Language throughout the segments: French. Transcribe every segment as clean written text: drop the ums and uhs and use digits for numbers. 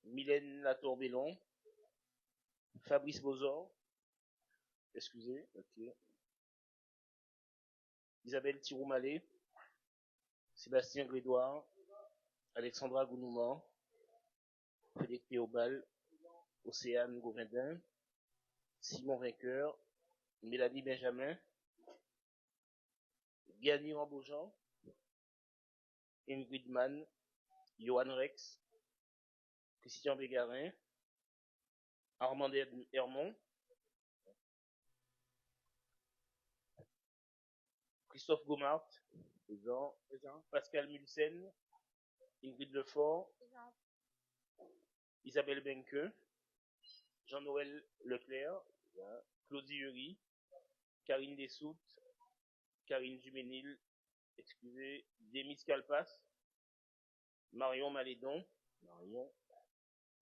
Mylène Latour-Bellon, Fabrice Bozor, excusez, ok. Isabelle Thiroux-Mallet, Sébastien Grédoire, Alexandra Gounouman, Frédéric Théobal, Océane Gauvindin, Simon Vainqueur, Mélanie Benjamin, Gany Ramboujan, Ingrid Mann, Johan Rex, Christian Bégarin, Armand Hermont, Christophe Gomart, présent, Pascal Mulsen, Ingrid Lefort, Isabelle Benque, Jean-Noël Leclerc, Claudie Hury, Karine Dessoutes, Karine Duménil, excusez, Demis Calpas, Marion Malédon,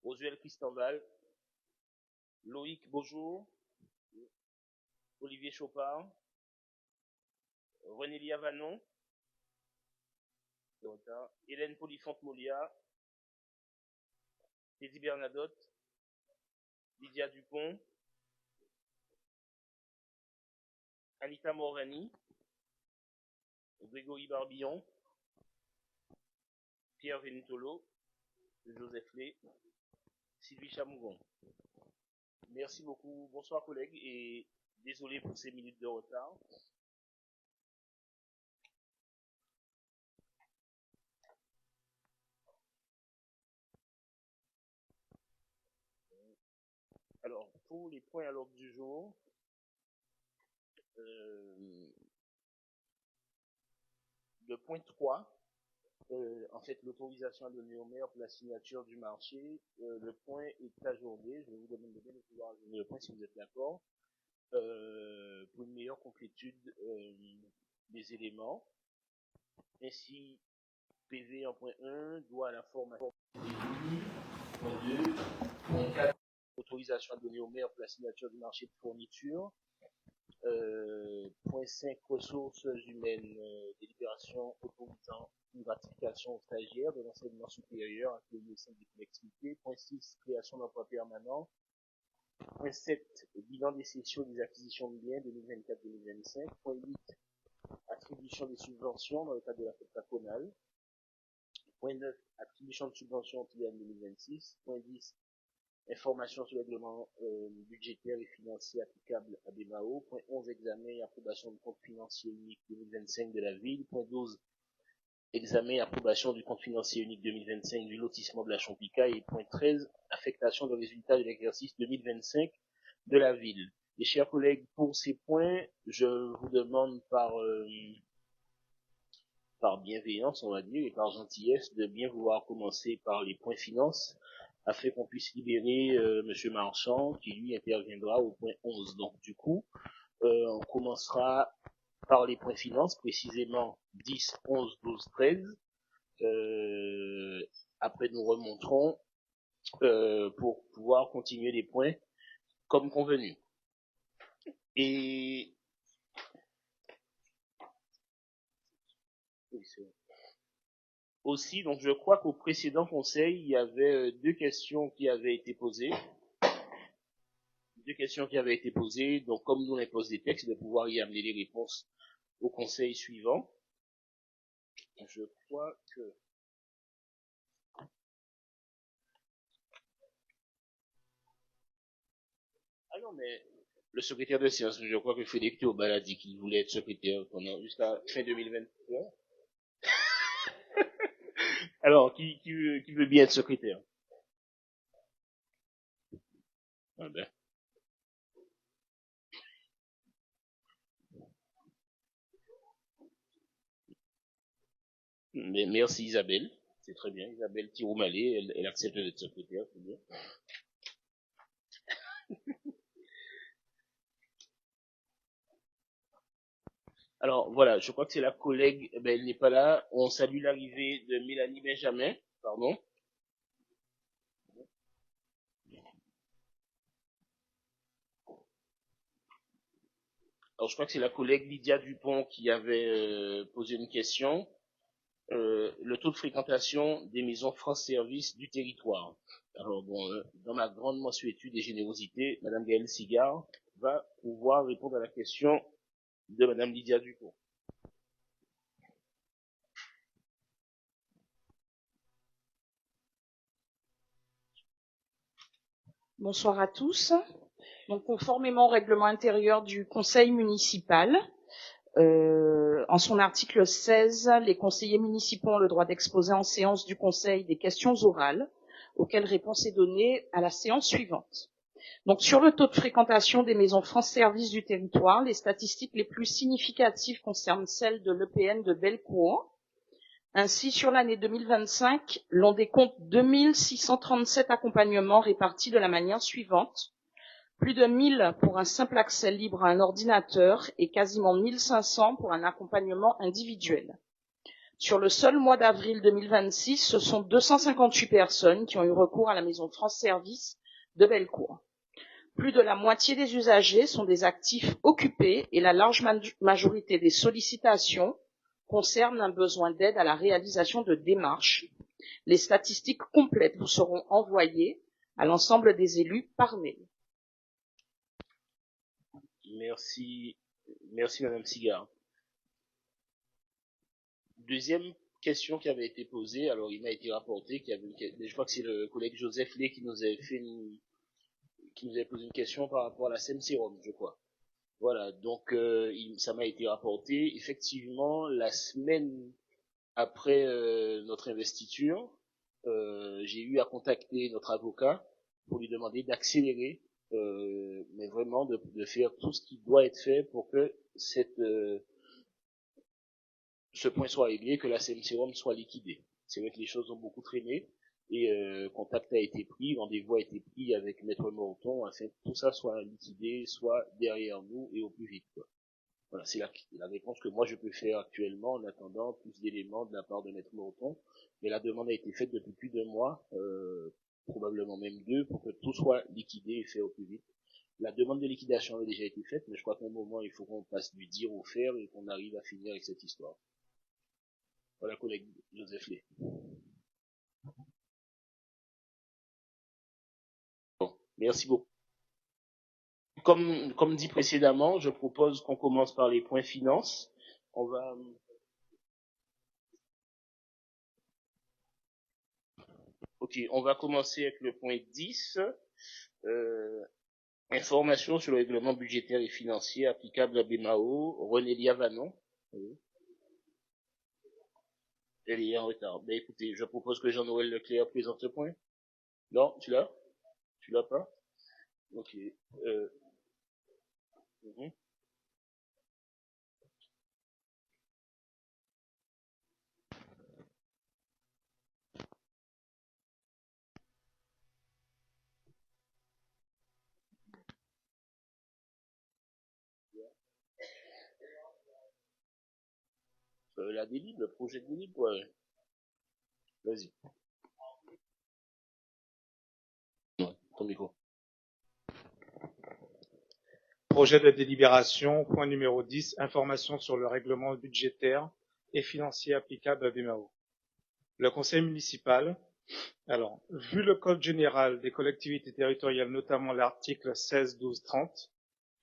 Rosuel Christambal, Loïc Beaujour, Olivier Chopard, Renélia Vanon, Hélène Polyphante-Molia, Teddy Bernadotte, Lydia Dupont, Anita Morani, Grégory Barbillon, Pierre Venitolo, Joseph Lé, Sylvie Chamougon. Merci beaucoup. Bonsoir collègues et désolé pour ces minutes de retard. Alors, pour les points à l'ordre du jour, le point 3, en fait, l'autorisation à donner au maire pour la signature du marché, le point est ajourné. Je vais vous demander de pouvoir ajourner le point si vous êtes d'accord, pour une meilleure complétude des éléments. Ainsi, PV en point 1 doit à la formation. Point 2, point 4, autorisation à donner au maire pour la signature du marché de fourniture. Point 5, ressources humaines, délibération autorisant une gratification aux stagiaires de l'enseignement supérieur accueillis au sein des collectivités. Point 6, création d'emplois permanents. Point 7, bilan des cessions et des acquisitions de biens 2024-2025. Point 8, attribution des subventions dans le cadre de la fête patronale. Point 9, attribution de subventions au TIAN 2026. Point 10, information sur le règlement budgétaire et financier applicable à BMAO. Point 11, examen et approbation du compte financier unique 2025 de la ville. Point 12, examen et approbation du compte financier unique 2025 du lotissement de la Champica. Et point 13, affectation de résultats de l'exercice 2025 de la ville. Et chers collègues, pour ces points, je vous demande par bienveillance, on va dire, et par gentillesse, de bien vouloir commencer par les points finances, afin qu'on puisse libérer Monsieur Marchand, qui lui interviendra au point 11. Donc du coup, on commencera par les points finances, précisément 10, 11, 12, 13. Après, nous remonterons pour pouvoir continuer les points comme convenu. Et aussi, donc je crois qu'au précédent conseil, il y avait deux questions qui avaient été posées. Donc comme nous impose des textes, de pouvoir y amener les réponses au conseil suivant. Je crois que... Ah non, mais le secrétaire de séance, je crois que Frédéric Théobal a dit qu'il voulait être secrétaire pendant jusqu'à fin 2021. Alors, qui veut bien être secrétaire? Ah ben. Mais merci Isabelle, c'est très bien. Isabelle Thiroux-Mallet, elle accepte d'être secrétaire, c'est bien. Alors voilà, je crois que c'est la collègue, elle n'est pas là. On salue l'arrivée de Mélanie Benjamin, pardon. Alors je crois que c'est la collègue Lydia Dupont qui avait posé une question. le taux de fréquentation des maisons France Service du territoire. Alors bon, dans ma grande mansuétude et générosité, Madame Gaëlle Sigard va pouvoir répondre à la question de Madame Lydia Dupont. Bonsoir à tous. Donc, conformément au règlement intérieur du Conseil municipal, en son article 16, les conseillers municipaux ont le droit d'exposer en séance du Conseil des questions orales auxquelles réponse est donnée à la séance suivante. Donc, sur le taux de fréquentation des maisons France Service du territoire, les statistiques les plus significatives concernent celles de l'EPN de Bellecour. Ainsi, sur l'année 2025, l'on décompte 2637 accompagnements répartis de la manière suivante. Plus de 1000 pour un simple accès libre à un ordinateur et quasiment 1500 pour un accompagnement individuel. Sur le seul mois d'avril 2026, ce sont 258 personnes qui ont eu recours à la maison France Service de Bellecour. Plus de la moitié des usagers sont des actifs occupés et la large majorité des sollicitations concernent un besoin d'aide à la réalisation de démarches. Les statistiques complètes vous seront envoyées à l'ensemble des élus par mail. Merci Madame Sigard. Deuxième question qui avait été posée, alors il m'a été rapporté qu'il y avait, je crois que c'est le collègue Joseph Lé qui nous avait posé une question par rapport à la SEM-Sérum, je crois. Voilà, donc ça m'a été rapporté. Effectivement, la semaine après notre investiture, j'ai eu à contacter notre avocat pour lui demander d'accélérer, mais vraiment de faire tout ce qui doit être fait pour que ce point soit réglé, que la SEM-Sérum soit liquidée. C'est vrai que les choses ont beaucoup traîné et contact a été pris, rendez-vous a été pris avec Maître Morton afin que tout ça soit liquidé, soit derrière nous et au plus vite, quoi. Voilà, c'est la réponse que moi je peux faire actuellement en attendant plus d'éléments de la part de Maître Morton. Mais la demande a été faite depuis plus d'1 mois, probablement même 2, pour que tout soit liquidé et fait au plus vite. La demande de liquidation avait déjà été faite, mais je crois qu'à un moment il faut qu'on passe du dire au faire et qu'on arrive à finir avec cette histoire. Voilà, collègue Joseph Lé. Bon, merci beaucoup. Comme dit précédemment, je propose qu'on commence par les points finances. On va commencer avec le point 10. Information sur le règlement budgétaire et financier applicable à BMAO. Renélia Vanon. Oui. Elle est en retard. Ben écoutez, je propose que Jean-Noël Leclerc présente ce point. Non, tu l'as? Tu l'as pas? Ok. La délib, le projet de délib, ouais. Vas-y. Ouais, ton micro. Projet de délibération, point numéro 10, information sur le règlement budgétaire et financier applicable à BMAO. Le conseil municipal, alors, vu le code général des collectivités territoriales, notamment l'article 16, 12, 30,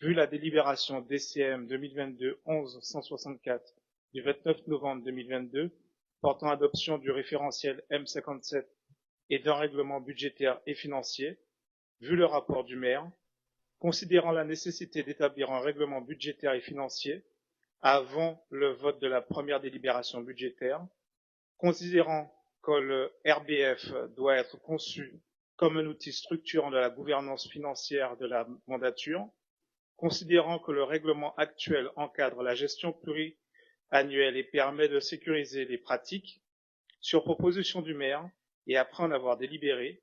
vu la délibération DCM 2022-11-164 du 29 novembre 2022, portant adoption du référentiel M57 et d'un règlement budgétaire et financier, vu le rapport du maire, considérant la nécessité d'établir un règlement budgétaire et financier avant le vote de la première délibération budgétaire, considérant que le RBF doit être conçu comme un outil structurant de la gouvernance financière de la mandature, considérant que le règlement actuel encadre la gestion pluriannuelle et permet de sécuriser les pratiques, sur proposition du maire et après en avoir délibéré,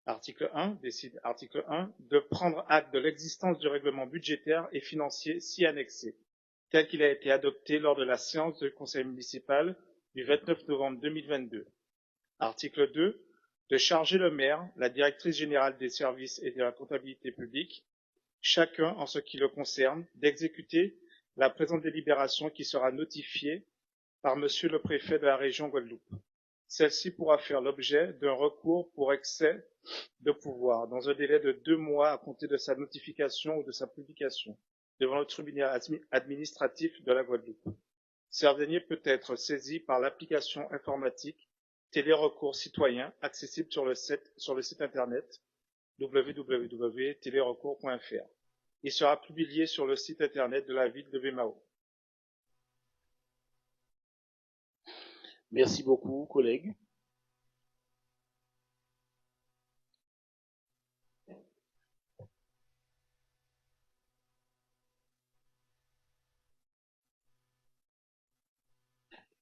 Article 1, décide article 1 de prendre acte de l'existence du règlement budgétaire et financier si annexé, tel qu'il a été adopté lors de la séance du conseil municipal du 29 novembre 2022. Article 2 de charger le maire, la directrice générale des services et de la comptabilité publique, chacun en ce qui le concerne, d'exécuter la présente délibération qui sera notifiée par Monsieur le préfet de la région Guadeloupe. Celle-ci pourra faire l'objet d'un recours pour excès de pouvoir dans un délai de 2 mois à compter de sa notification ou de sa publication devant le tribunal administratif de la Guadeloupe. Ce dernier peut être saisi par l'application informatique Télérecours citoyen accessible sur le site internet www.télérecours.fr. Il sera publié sur le site internet de la ville de Bemao. Merci beaucoup, collègue.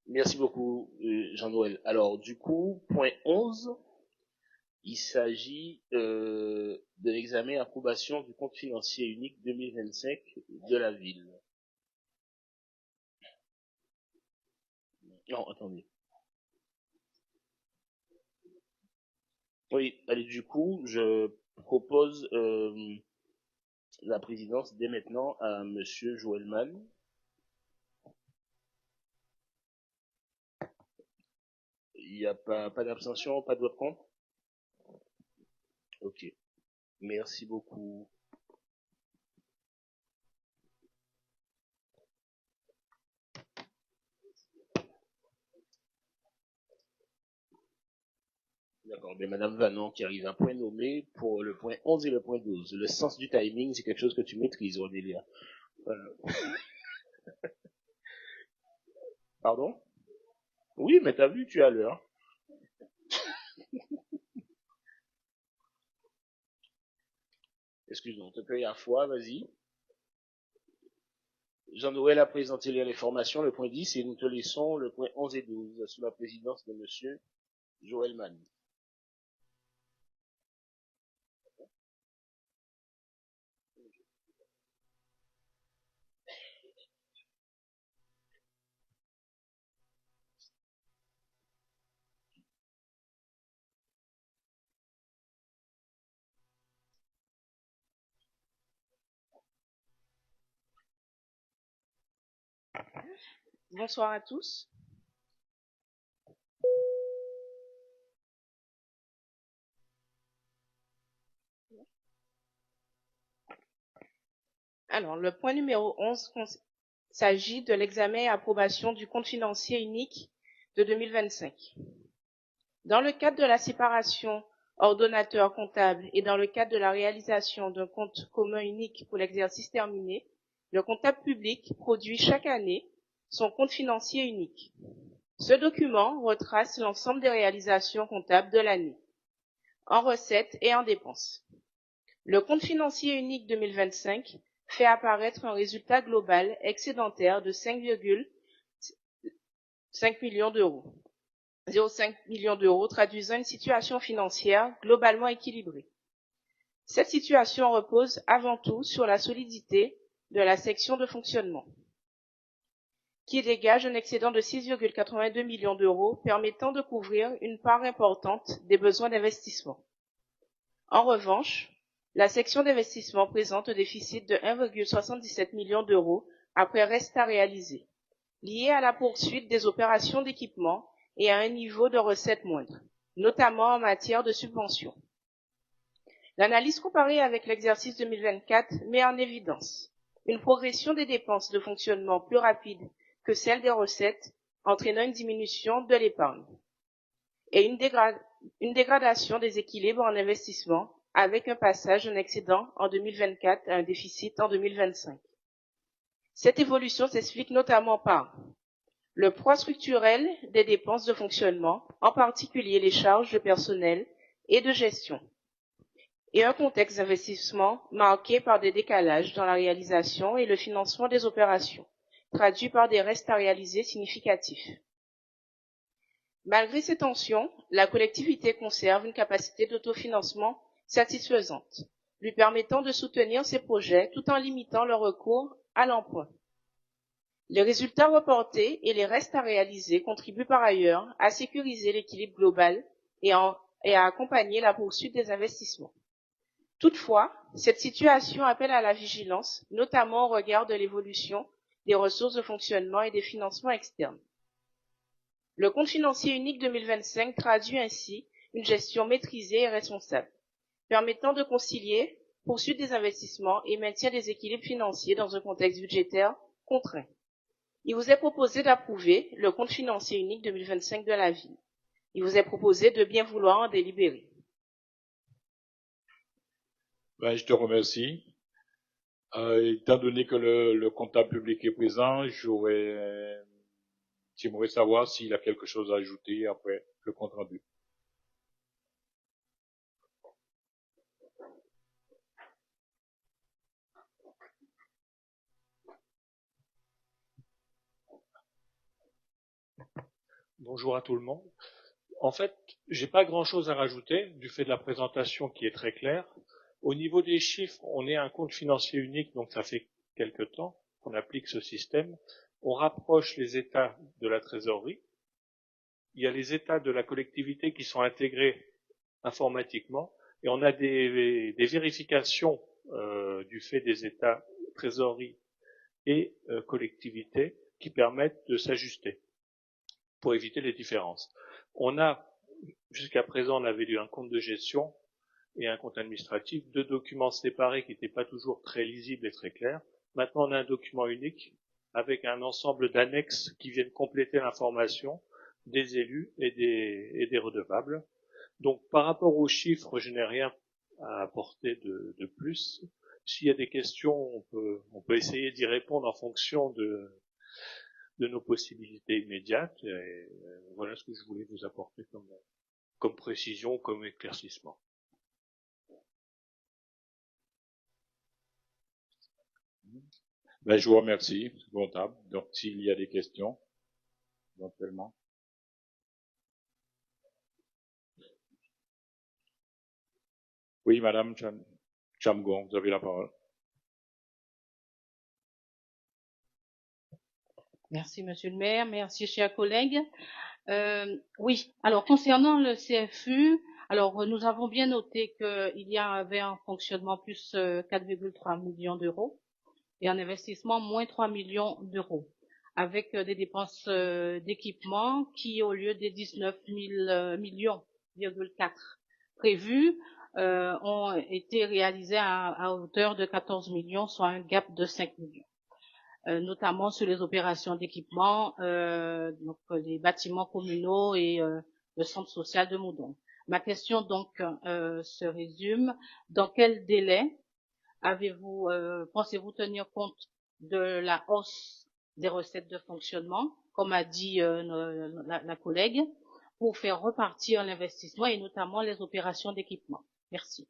Merci beaucoup, Jean-Noël. Alors, du coup, point 11, il s'agit de l'examen et approbation du compte financier unique 2025 de la ville. Non, attendez. Oui, allez, du coup, je propose la présidence dès maintenant à Monsieur Joëlman. Il n'y a pas d'abstention, pas de vote contre? Ok. Merci beaucoup. D'accord, mais Madame Vanon qui arrive à un point nommé pour le point 11 et le point 12. Le sens du timing, c'est quelque chose que tu maîtrises, Odélia. Pardon? Oui, mais t'as vu, tu es à l'heure. Excuse-moi, on te paye à fois, vas-y. Jean-Noël a présenté les informations, le point 10, et nous te laissons le point 11 et 12 sous la présidence de Monsieur Joëlman. Bonsoir à tous. Alors, le point numéro 11 s'agit de l'examen et approbation du compte financier unique de 2025. Dans le cadre de la séparation ordonnateur comptable et dans le cadre de la réalisation d'un compte commun unique pour l'exercice terminé, le comptable public produit chaque année son compte financier unique. Ce document retrace l'ensemble des réalisations comptables de l'année, en recettes et en dépenses. Le compte financier unique 2025 fait apparaître un résultat global excédentaire de 5,5 millions d'euros. 0,5 millions d'euros traduisant une situation financière globalement équilibrée. Cette situation repose avant tout sur la solidité de la section de fonctionnement, qui dégage un excédent de 6,82 millions d'euros permettant de couvrir une part importante des besoins d'investissement. En revanche, la section d'investissement présente un déficit de 1,77 million d'euros après reste à réaliser, lié à la poursuite des opérations d'équipement et à un niveau de recettes moindre, notamment en matière de subventions. L'analyse comparée avec l'exercice 2024 met en évidence une progression des dépenses de fonctionnement plus rapide que celle des recettes, entraînant une diminution de l'épargne, et une dégradation des équilibres en investissement avec un passage d'un excédent en 2024 à un déficit en 2025. Cette évolution s'explique notamment par le poids structurel des dépenses de fonctionnement, en particulier les charges de personnel et de gestion, et un contexte d'investissement marqué par des décalages dans la réalisation et le financement des opérations, traduits par des restes à réaliser significatifs. Malgré ces tensions, la collectivité conserve une capacité d'autofinancement satisfaisante, lui permettant de soutenir ses projets tout en limitant le recours à l'emprunt. Les résultats reportés et les restes à réaliser contribuent par ailleurs à sécuriser l'équilibre global et à accompagner la poursuite des investissements. Toutefois, cette situation appelle à la vigilance, notamment au regard de l'évolution des ressources de fonctionnement et des financements externes. Le compte financier unique 2025 traduit ainsi une gestion maîtrisée et responsable, permettant de concilier poursuite des investissements et maintien des équilibres financiers dans un contexte budgétaire contraint. Il vous est proposé d'approuver le compte financier unique 2025 de la ville. Il vous est proposé de bien vouloir en délibérer. Je te remercie. Étant donné que le comptable public est présent, j'aimerais savoir s'il a quelque chose à ajouter après le compte rendu. Bonjour à tout le monde. En fait, j'ai pas grand-chose à rajouter du fait de la présentation qui est très claire. Au niveau des chiffres, on est à un compte financier unique, donc ça fait quelque temps qu'on applique ce système. On rapproche les états de la trésorerie. Il y a les états de la collectivité qui sont intégrés informatiquement et on a des vérifications du fait des états trésorerie et collectivité qui permettent de s'ajuster pour éviter les différences. Jusqu'à présent, on avait eu un compte de gestion et un compte administratif, deux documents séparés qui n'étaient pas toujours très lisibles et très clairs. Maintenant, on a un document unique avec un ensemble d'annexes qui viennent compléter l'information des élus et des redevables. Donc, par rapport aux chiffres, je n'ai rien à apporter de plus. S'il y a des questions, on peut essayer d'y répondre en fonction de nos possibilités immédiates. Et voilà ce que je voulais vous apporter comme précision, comme éclaircissement. Je vous remercie, comptable. Donc, s'il y a des questions, éventuellement. Oui, Madame Chamgon, vous avez la parole. Merci, Monsieur le maire. Merci, chers collègues. Oui, alors concernant le CFU, alors nous avons bien noté qu'il y avait un fonctionnement plus 4,3 millions d'euros et un investissement moins 3 millions d'euros, avec des dépenses d'équipement qui, au lieu des 19 millions, prévus, ont été réalisés à hauteur de 14 millions, soit un gap de 5 millions. Notamment sur les opérations d'équipement, donc les bâtiments communaux et le centre social de Moudon. Ma question donc se résume: dans quel délai pensez-vous tenir compte de la hausse des recettes de fonctionnement, comme a dit la collègue, pour faire repartir l'investissement et notamment les opérations d'équipement? Merci.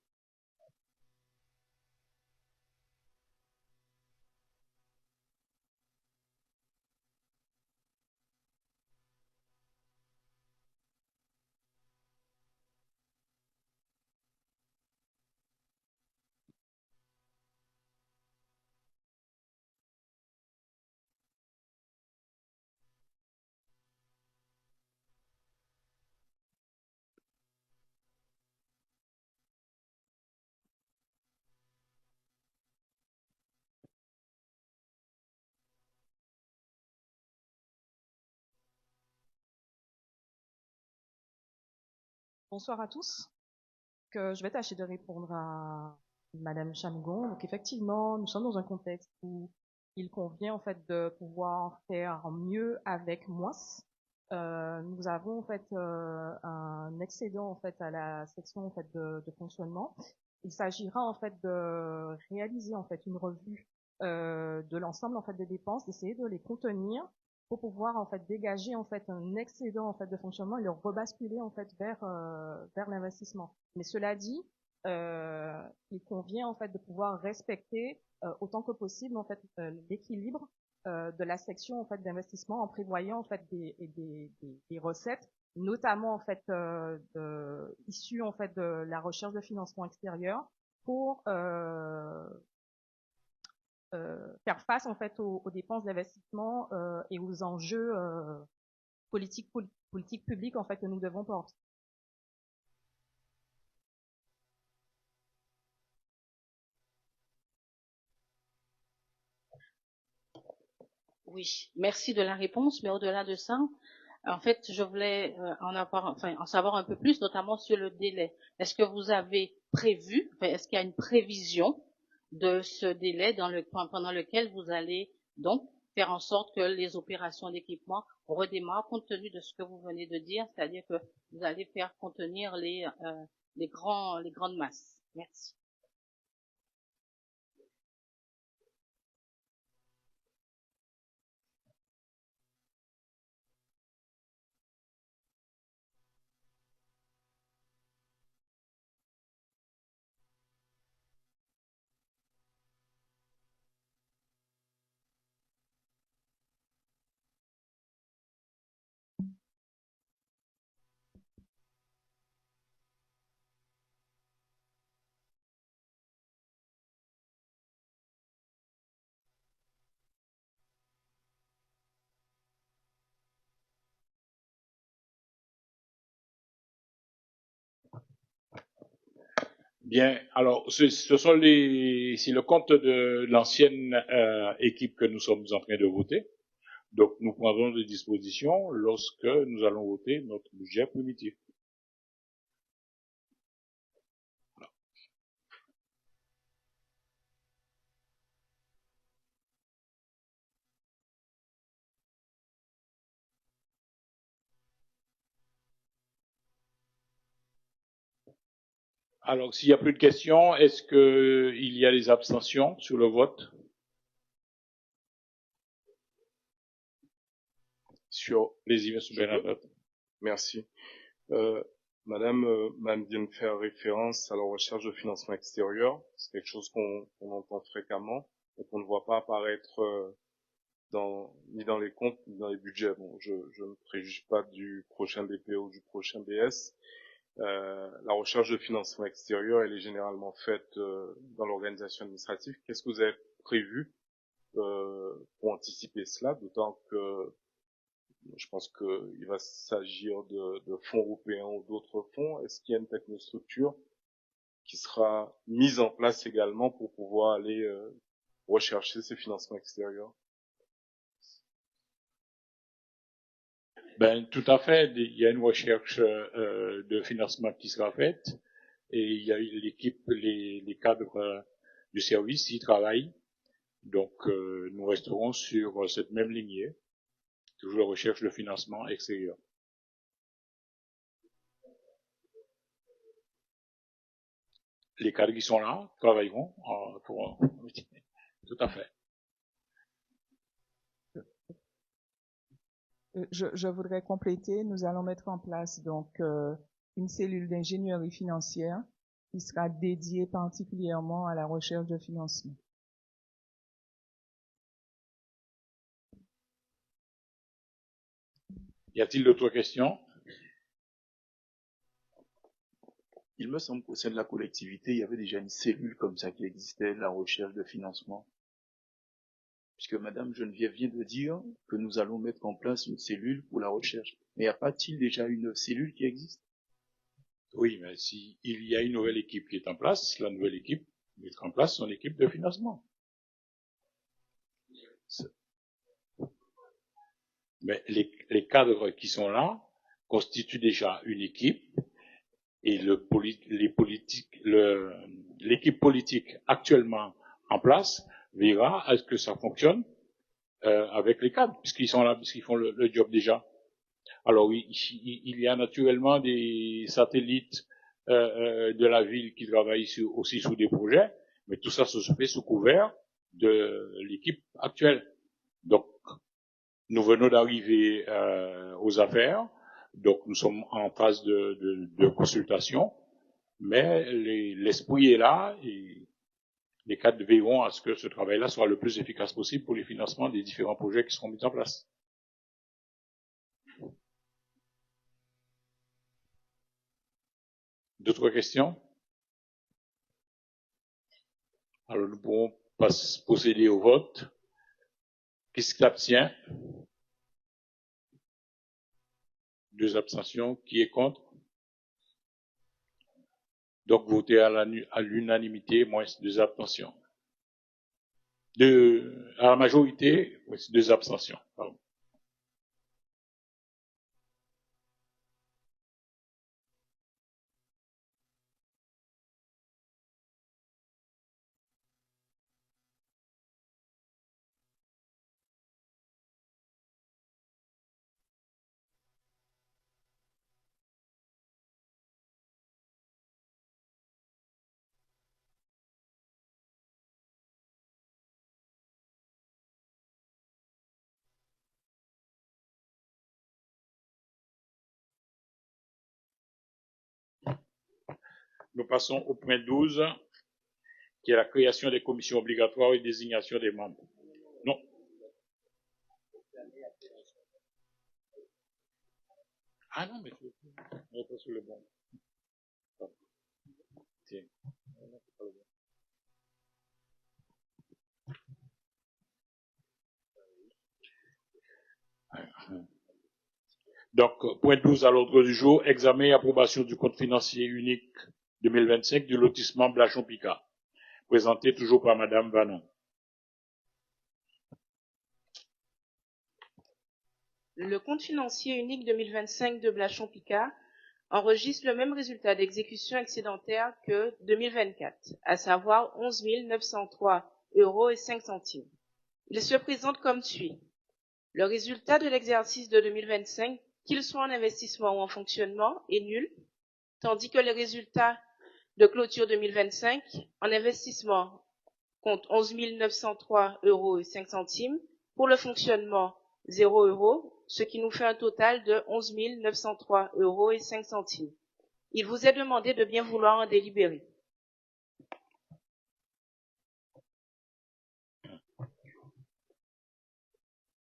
Bonsoir à tous. Je vais tâcher de répondre à Madame Chamgon. Donc effectivement, nous sommes dans un contexte où il convient en fait de pouvoir faire mieux avec moins. Nous avons en fait un excédent en fait à la section en fait de fonctionnement. Il s'agira en fait de réaliser en fait une revue de l'ensemble en fait des dépenses, d'essayer de les contenir pour pouvoir en fait dégager en fait un excédent en fait de fonctionnement et le rebasculer en fait vers l'investissement. Mais cela dit, il convient en fait de pouvoir respecter autant que possible en fait l'équilibre de la section en fait d'investissement en prévoyant en fait des recettes, notamment en fait issues en fait de la recherche de financement extérieur pour faire face en fait aux dépenses d'investissement et aux enjeux politiques publiques en fait que nous devons porter. Oui, merci de la réponse, mais au-delà de ça, En fait, je voulais en savoir un peu plus, notamment sur le délai. Est-ce que vous avez prévu, est-ce qu'il y a une prévision de ce délai pendant lequel vous allez donc faire en sorte que les opérations d'équipement redémarrent compte tenu de ce que vous venez de dire, c'est-à-dire que vous allez faire contenir les grandes masses. Merci. Bien, alors c'est le compte de l'ancienne équipe que nous sommes en train de voter. Donc nous prendrons des dispositions lorsque nous allons voter notre budget primitif. Voilà. Alors s'il n'y a plus de questions, est-ce qu'il y a des abstentions sur le vote? Sur les M. Bernadotte. Merci. Madame vient de faire référence à la recherche de financement extérieur. C'est quelque chose qu'on entend fréquemment et qu'on ne voit pas apparaître ni dans les comptes ni dans les budgets. Bon, je ne préjuge pas du prochain DPE ou du prochain BS. La recherche de financement extérieur, elle est généralement faite dans l'organisation administrative. Qu'est-ce que vous avez prévu pour anticiper cela, d'autant que je pense qu'il va s'agir de fonds européens ou d'autres fonds. Est-ce qu'il y a une technostructure qui sera mise en place également pour pouvoir aller rechercher ces financements extérieurs? Ben, tout à fait. Il y a une recherche de financement qui sera faite et il y a l'équipe, les cadres du service y travaillent. Donc, nous resterons sur cette même lignée, toujours la recherche de financement extérieur. Les cadres qui sont là travailleront pour tout à fait. Je voudrais compléter. Nous allons mettre en place donc une cellule d'ingénierie financière qui sera dédiée particulièrement à la recherche de financement. Y a-t-il d'autres questions? Il me semble qu'au sein de la collectivité, il y avait déjà une cellule comme ça qui existait, la recherche de financement. Puisque Madame Geneviève vient de dire que nous allons mettre en place une cellule pour la recherche. Mais y a pas-t-il déjà une cellule qui existe? Oui, mais si il y a une nouvelle équipe qui est en place, la nouvelle équipe mettra en place son équipe de financement. Mais les cadres qui sont là constituent déjà une équipe et l'équipe politique actuellement en place verra à ce que ça fonctionne avec les cadres, puisqu'ils sont là, puisqu'ils font le job déjà. Alors oui, il y a naturellement des satellites de la ville qui travaillent aussi sous des projets, mais tout ça se fait sous couvert de l'équipe actuelle. Donc, nous venons d'arriver aux affaires, donc nous sommes en phase de consultation, mais l'esprit est là et les cadres veilleront à ce que ce travail-là soit le plus efficace possible pour les financements des différents projets qui seront mis en place. D'autres questions? Alors nous pourrons procéder au vote. Qui s'abstient? 2 abstentions. Qui est contre? Donc voter à l'unanimité, moins 2 abstentions. À la majorité, moins 2 abstentions. Pardon. Nous passons au point 12, qui est la création des commissions obligatoires et désignation des membres. Non. Ah non, mais on est pas sur le bon. Tiens. Donc, point 12 à l'ordre du jour, examen et approbation du compte financier unique 2025 du lotissement Blachon-Picard. Présenté toujours par Madame Vanon. Le compte financier unique 2025 de Blachon-Picard enregistre le même résultat d'exécution excédentaire que 2024, à savoir 11 903 euros et 5 centimes. Il se présente comme suit. Le résultat de l'exercice de 2025, qu'il soit en investissement ou en fonctionnement, est nul, tandis que le résultat de clôture 2025 en investissement compte 11 903 euros et 5 centimes, pour le fonctionnement 0 euros, ce qui nous fait un total de 11 903 euros et 5 centimes. Il vous est demandé de bien vouloir en délibérer.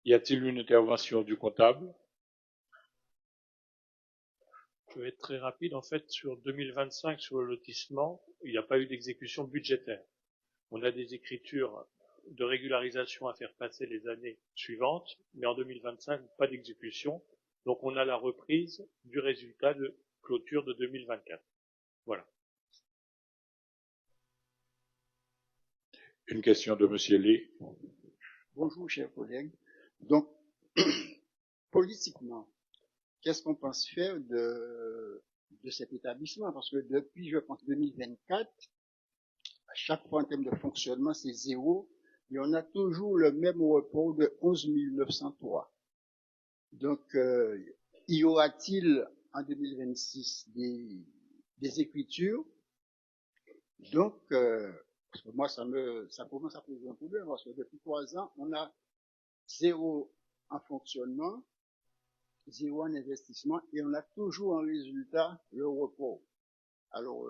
Y a-t-il une intervention du comptable? Je vais être très rapide. En fait, sur 2025, sur le lotissement, il n'y a pas eu d'exécution budgétaire. On a des écritures de régularisation à faire passer les années suivantes, mais en 2025, pas d'exécution. Donc, on a la reprise du résultat de clôture de 2024. Voilà. Une question de Monsieur Lé. Bonjour, chers collègues. Donc, politiquement, qu'est-ce qu'on pense faire de cet établissement? Parce que depuis, je pense, 2024, à chaque fois en termes de fonctionnement, c'est zéro, et on a toujours le même report de 11 903. Donc, y aura-t-il en 2026 des écritures? Donc, parce que moi, ça commence à poser un problème, parce que depuis 3 ans, on a zéro en fonctionnement, zéro en investissement, et on a toujours en résultat le report. Alors,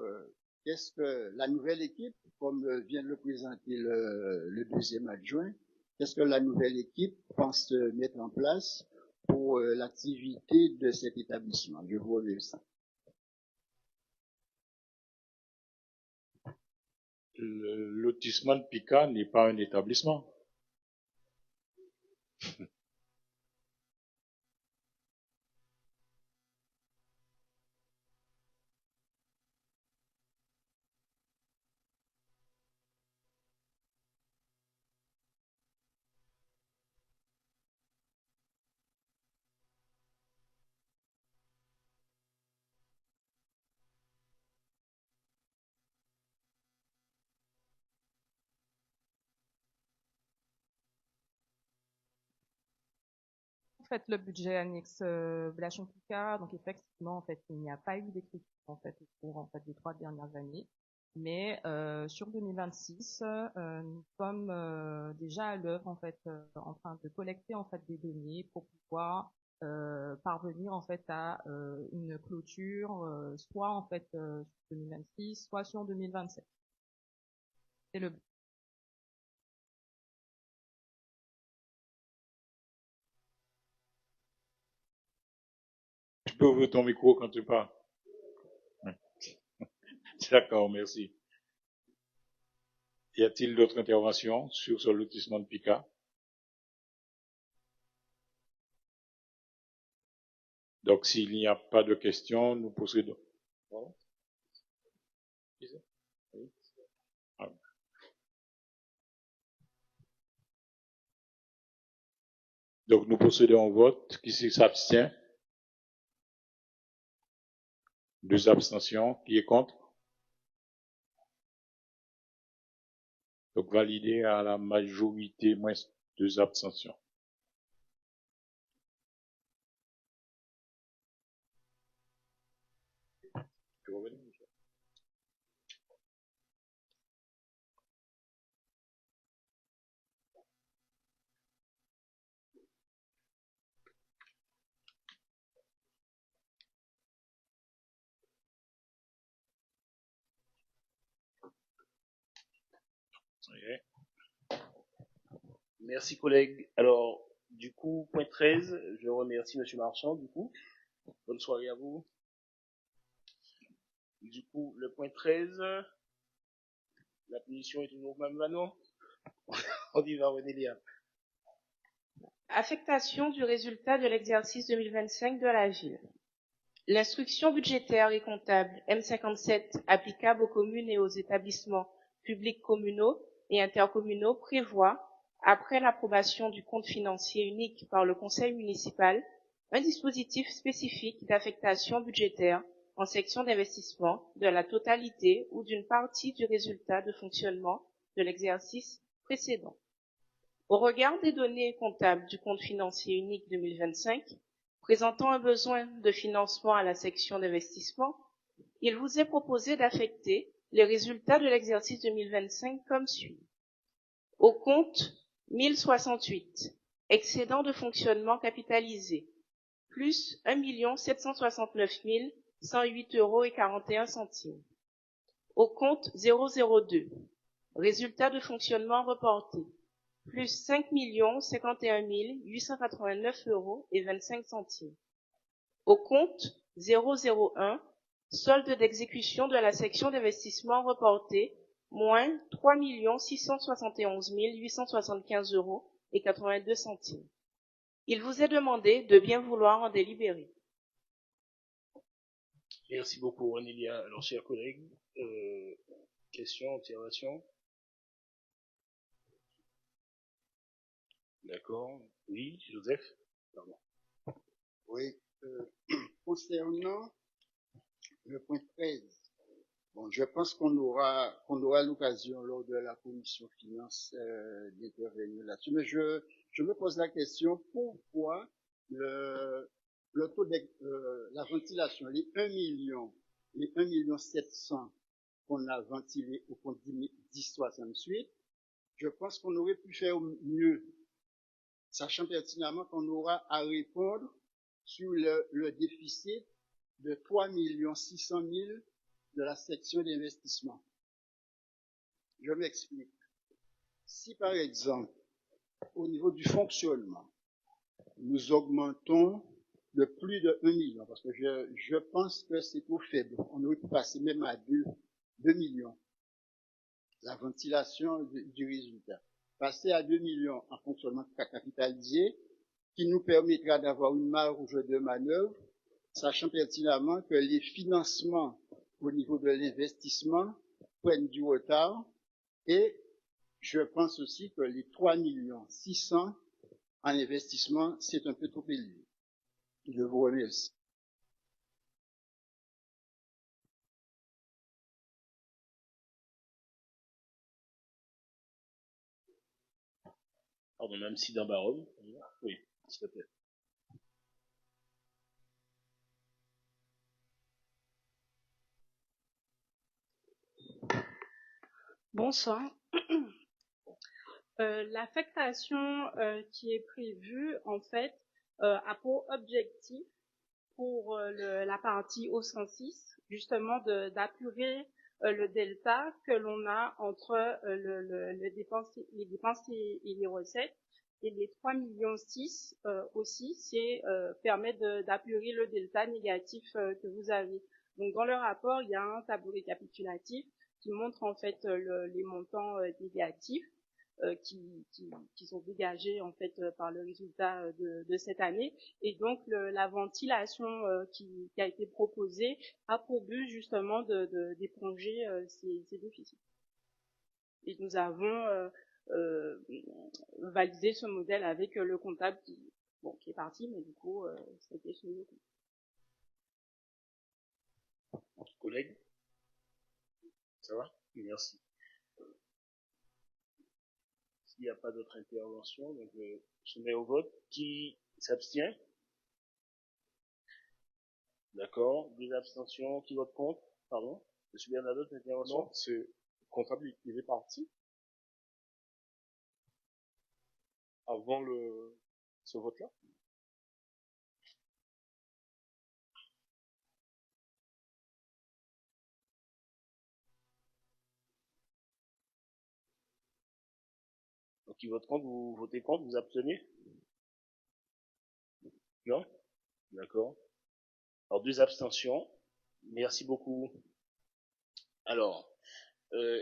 qu'est-ce que la nouvelle équipe, comme vient de le présenter le deuxième adjoint, qu'est-ce que la nouvelle équipe pense mettre en place pour l'activité de cet établissement? Je vous remercie. Le lotissement de Picard n'est pas un établissement. En fait, le budget annexe Blachon-Picard, donc effectivement, en fait, il n'y a pas eu d'écriture en fait au cours des 3 dernières années, mais sur 2026, nous sommes déjà à l'œuvre en fait, en train de collecter en fait des données pour pouvoir parvenir en fait à une clôture, soit en fait sur 2026, soit sur 2027. C'est le but. Tu peux ouvrir ton micro quand tu parles. D'accord, merci. Y a-t-il d'autres interventions sur ce lotissement de Picard? Donc, s'il n'y a pas de questions, nous procédons. Donc, nous procédons au vote. Qui s'abstient? 2 abstentions. Qui est contre? Donc, validé à la majorité, moins 2 abstentions. Tu reviens, Michel? Ok. Merci collègues. Alors, du coup, point 13, je remercie Monsieur Marchand, du coup. Bonne soirée à vous. Du coup, le point 13, la punition est toujours même non? On y va, Renélia. Affectation du résultat de l'exercice 2025 de la ville. L'instruction budgétaire et comptable M57 applicable aux communes et aux établissements publics communaux et intercommunaux prévoit, après l'approbation du compte financier unique par le conseil municipal, un dispositif spécifique d'affectation budgétaire en section d'investissement de la totalité ou d'une partie du résultat de fonctionnement de l'exercice précédent. Au regard des données comptables du compte financier unique 2025, présentant un besoin de financement à la section d'investissement, il vous est proposé d'affecter les résultats de l'exercice 2025 comme suit. Au compte 1068, excédent de fonctionnement capitalisé, plus 1 769 108 € et 41 centimes. Au compte 002, résultat de fonctionnement reporté, plus 5 51 889 € et 25 centimes. Au compte 001, solde d'exécution de la section d'investissement reporté, moins 3 671 875 € et 82 centimes. Il vous est demandé de bien vouloir en délibérer. Merci beaucoup, Renélia. Alors, chers collègues, questions, observations? D'accord. Oui, Joseph? Pardon. Oui, concernant le point 13, bon, je pense qu'on aura l'occasion lors de la commission finance d'intervenir là-dessus, mais je me pose la question, pourquoi le taux la ventilation, les 1 700 qu'on a ventilé au compte 1068, je pense qu'on aurait pu faire mieux, sachant pertinemment qu'on aura à répondre sur le déficit de 3 600 000 de la section d'investissement. Je m'explique. Si par exemple, au niveau du fonctionnement, nous augmentons de plus de 1 million, parce que je pense que c'est trop faible, on aurait pu passer même à 2 millions, la ventilation du résultat. Passer à 2 millions en fonctionnement capitalisé, qui nous permettra d'avoir une marge de manœuvre, sachant pertinemment que les financements au niveau de l'investissement prennent du retard, et je pense aussi que les 3 600 000 en investissement, c'est un peu trop élevé. Je vous remercie. Pardon, même si d'un baron. Oui, s'il te plaît. Bonsoir. L'affectation qui est prévue, en fait, a pour objectif, pour la partie O106, justement d'apurer le delta que l'on a entre les dépenses et les recettes. Et les 3,6 millions aussi, c'est permettre d'apurer le delta négatif que vous avez. Donc dans le rapport, il y a un tableau récapitulatif qui montre en fait les montants négatifs qui sont dégagés en fait par le résultat de cette année, et donc la ventilation qui a été proposée a pour but justement d'éponger ces déficits. Et nous avons validé ce modèle avec le comptable qui est parti, mais du coup c'était sur le compte. Collègues, ça va? Merci. S'il n'y a pas d'autres interventions, donc je mets au vote. Qui s'abstient? D'accord. Des abstentions. Qui vote contre? Pardon. Monsieur Bernadotte, intervention? Non, c'est comptable, il est parti avant ce vote-là. Qui vote contre, vous votez contre, vous abstenez? Non? D'accord. Alors, 2 abstentions. Merci beaucoup. Alors,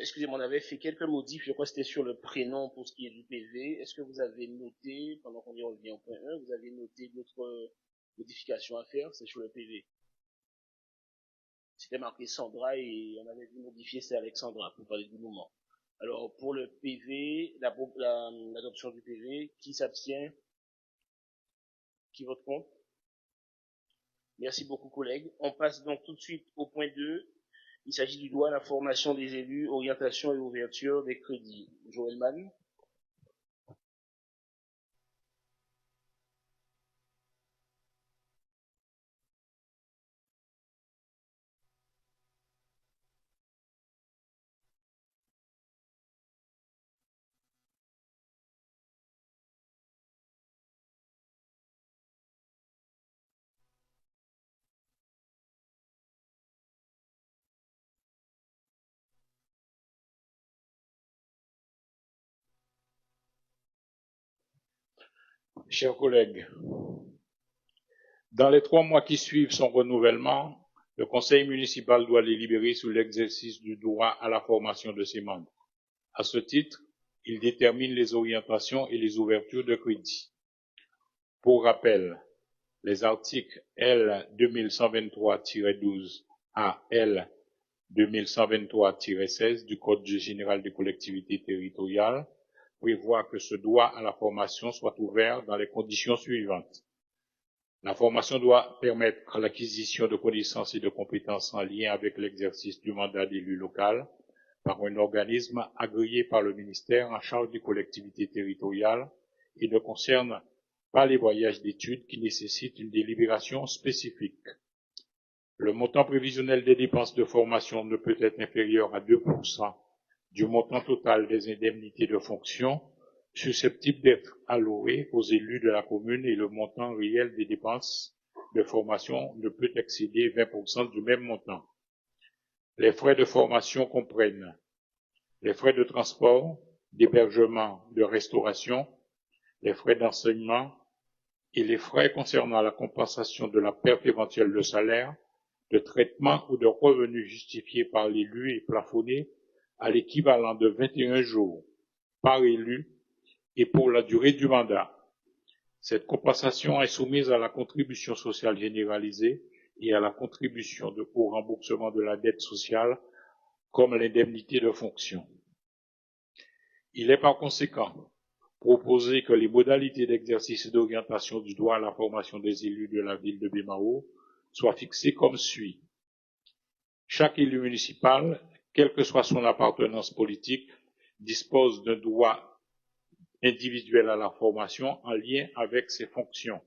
excusez-moi, on avait fait quelques modifs, je crois que c'était sur le prénom pour ce qui est du PV. Est-ce que vous avez noté, pendant qu'on y revient au point 1, vous avez noté d'autres modifications à faire? C'est sur le PV. C'était marqué Sandra et on avait dû modifier, c'est Alexandra pour parler du moment. Alors, pour le PV, l'adoption du PV, qui s'abstient? Qui vote contre? Merci beaucoup, collègues. On passe donc tout de suite au point 2. Il s'agit du droit à la formation des élus, orientation et ouverture des crédits. Joël Mann. Chers collègues, dans les 3 mois qui suivent son renouvellement, le conseil municipal doit délibérer sur l'exercice du droit à la formation de ses membres. À ce titre, il détermine les orientations et les ouvertures de crédit. Pour rappel, les articles L 2123-12 à L 2123-16 du Code général des collectivités territoriales prévoit que ce droit à la formation soit ouvert dans les conditions suivantes. La formation doit permettre l'acquisition de connaissances et de compétences en lien avec l'exercice du mandat d'élu local par un organisme agréé par le ministère en charge des collectivités territoriales et ne concerne pas les voyages d'études qui nécessitent une délibération spécifique. Le montant prévisionnel des dépenses de formation ne peut être inférieur à 2% du montant total des indemnités de fonction susceptibles d'être allouées aux élus de la commune et le montant réel des dépenses de formation ne peut excéder 20% du même montant. Les frais de formation comprennent les frais de transport, d'hébergement, de restauration, les frais d'enseignement et les frais concernant la compensation de la perte éventuelle de salaire, de traitement ou de revenus justifiés par l'élu et plafonnés à l'équivalent de 21 jours par élu et pour la durée du mandat. Cette compensation est soumise à la contribution sociale généralisée et à la contribution au remboursement de la dette sociale comme l'indemnité de fonction. Il est par conséquent proposé que les modalités d'exercice et d'orientation du droit à la formation des élus de la ville de Bemao soient fixées comme suit. Chaque élu municipal, quelle que soit son appartenance politique, dispose d'un droit individuel à la formation en lien avec ses fonctions.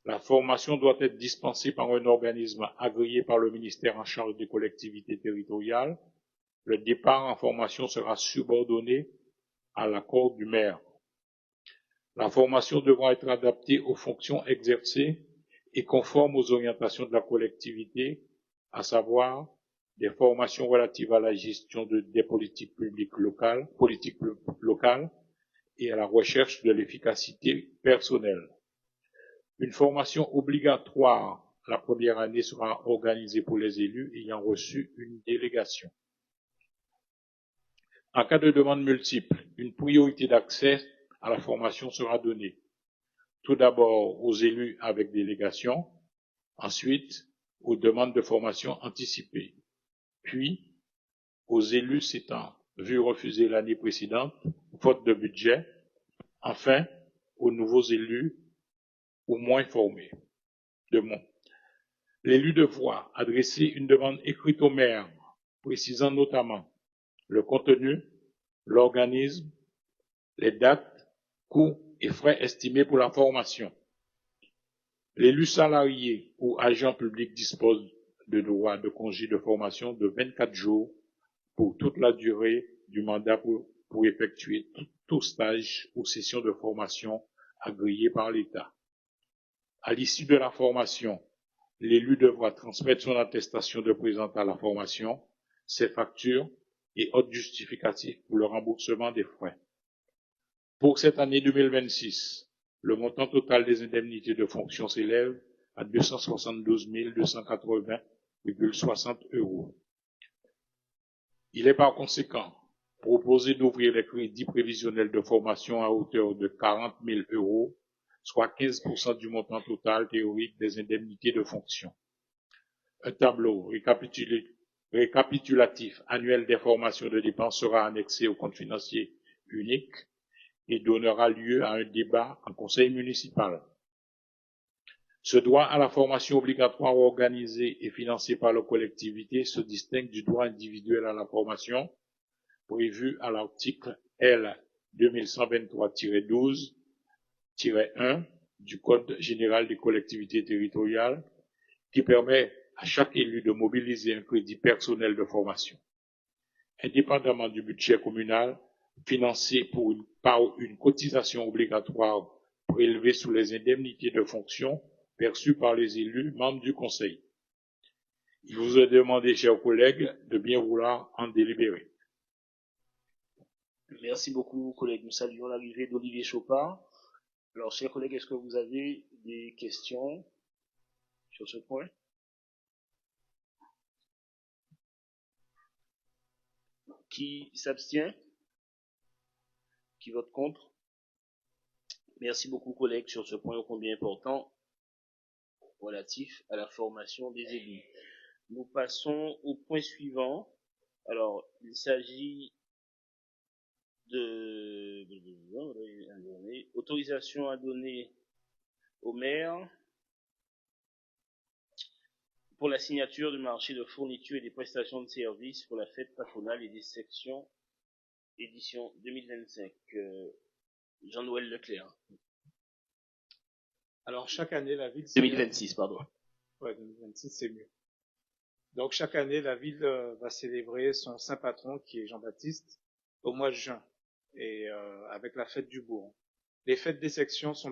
La formation doit être dispensée par un organisme agréé par le ministère en charge des collectivités territoriales. Le départ en formation sera subordonné à l'accord du maire. La formation devra être adaptée aux fonctions exercées et conforme aux orientations de la collectivité, à savoir des formations relatives à la gestion des politiques publiques locales, et à la recherche de l'efficacité personnelle. Une formation obligatoire la première année sera organisée pour les élus ayant reçu une délégation. En cas de demande multiple, une priorité d'accès à la formation sera donnée. Tout d'abord aux élus avec délégation, ensuite aux demandes de formation anticipées, puis aux élus s'étant vu refuser l'année précédente, faute de budget, enfin aux nouveaux élus ou moins formés. L'élu devra adresser une demande écrite au maire, précisant notamment le contenu, l'organisme, les dates, coûts et frais estimés pour la formation. L'élu salarié ou agent public dispose de droit de congé de formation de 24 jours pour toute la durée du mandat pour effectuer tout stage ou session de formation agréée par l'État. À l'issue de la formation, l'élu devra transmettre son attestation de présence à la formation, ses factures et autres justificatifs pour le remboursement des frais. Pour cette année 2026, le montant total des indemnités de fonction s'élève à 272 280,60 €. Il est par conséquent proposé d'ouvrir les crédits prévisionnels de formation à hauteur de 40 000 €, soit 15% du montant total théorique des indemnités de fonction. Un tableau récapitulatif annuel des formations de dépenses sera annexé au compte financier unique et donnera lieu à un débat en conseil municipal. Ce droit à la formation obligatoire organisé et financé par la collectivité se distingue du droit individuel à la formation prévu à l'article L. 2123-12-1 du Code général des collectivités territoriales, qui permet à chaque élu de mobiliser un crédit personnel de formation, indépendamment du budget communal, financé par une cotisation obligatoire prélevée sous les indemnités de fonction perçues par les élus membres du Conseil. Il vous est demandé, chers collègues, de bien vouloir en délibérer. Merci beaucoup, collègues. Nous saluons l'arrivée d'Olivier Chopard. Alors, chers collègues, est-ce que vous avez des questions sur ce point? Qui s'abstient? Qui vote contre? Merci beaucoup, collègues, sur ce point ô combien important relatif à la formation des élus. Nous passons au point suivant. Alors, il s'agit de autorisation à donner au maire pour la signature du marché de fourniture et des prestations de services pour la fête patronale et des sections édition 2025. Jean-Noël Leclerc. Alors, chaque année, la ville... 2026, pardon. Ouais, 2026, c'est mieux. Donc, chaque année, la ville va célébrer son saint patron, qui est Jean-Baptiste, au mois de juin, et avec la fête du bourg. Les fêtes des sections sont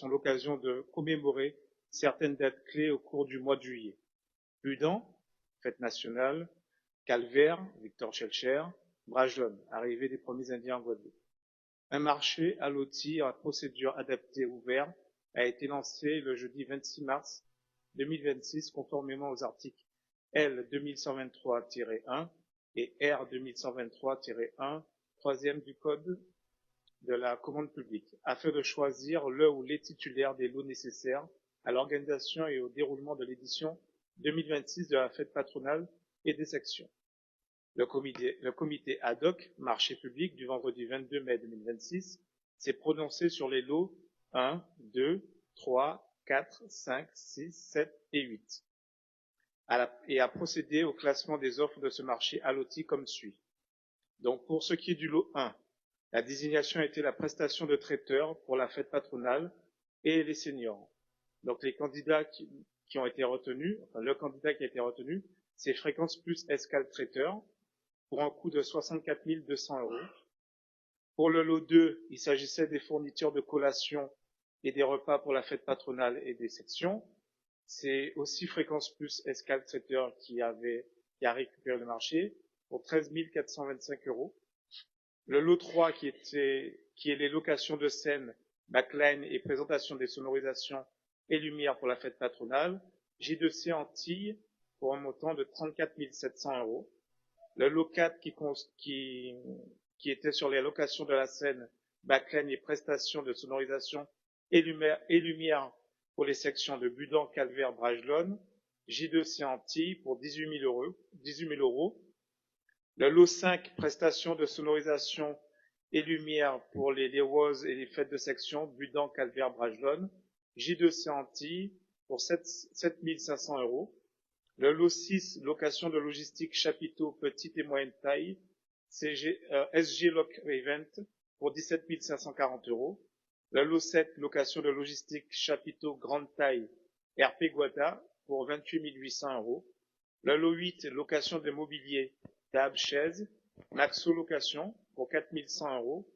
l'occasion de commémorer certaines dates clés au cours du mois de juillet. Budan, fête nationale, Calvaire, Victor Schellcher, Bragelonne, arrivée des premiers Indiens en Guadeloupe. Un marché à loti à procédure adaptée ouvert a été lancé le jeudi 26 mars 2026 conformément aux articles L 2123-1 et R 2123-1, troisième du Code de la commande publique, afin de choisir le ou les titulaires des lots nécessaires à l'organisation et au déroulement de l'édition 2026 de la fête patronale et des sections. Le comité ad hoc marché public du vendredi 22 mai 2026 s'est prononcé sur les lots 1, 2, 3, 4, 5, 6, 7 et 8 et a procédé au classement des offres de ce marché alloti comme suit. Donc pour ce qui est du lot 1, la désignation a été la prestation de traiteur pour la fête patronale et les seniors. Donc les candidats qui ont été retenus, enfin le candidat qui a été retenu, c'est Fréquence Plus Escale Traiteur, pour un coût de 64 200 €. Pour le lot 2, il s'agissait des fournitures de collation et des repas pour la fête patronale et des sections. C'est aussi Fréquence Plus Escale Traiteur qui a récupéré le marché pour 13 425 €. Le lot 3 qui est les locations de scène, backline et présentation des sonorisations et lumières pour la fête patronale, J2C Antilles pour un montant de 34 700 €. Le lot 4 qui était sur les locations de la scène, backline et prestations de sonorisation et lumière pour les sections de Budan, Calvaire, Bragelonne, J2C Antilles pour 18 000 €. Le lot 5, prestations de sonorisation et lumière pour les Léroz et les fêtes de section, Budan, Calvaire, Bragelonne, J2C Antilles pour 7 500 €. Le lot 6, location de logistique chapiteaux petite et moyenne taille, SG Loc Event pour 17 540 €. Le lot 7, location de logistique chapiteaux grande taille, RP Guada pour 28 800 €. Le lot 8, location de mobilier, table, chaise, Maxo Location pour 4 100 €.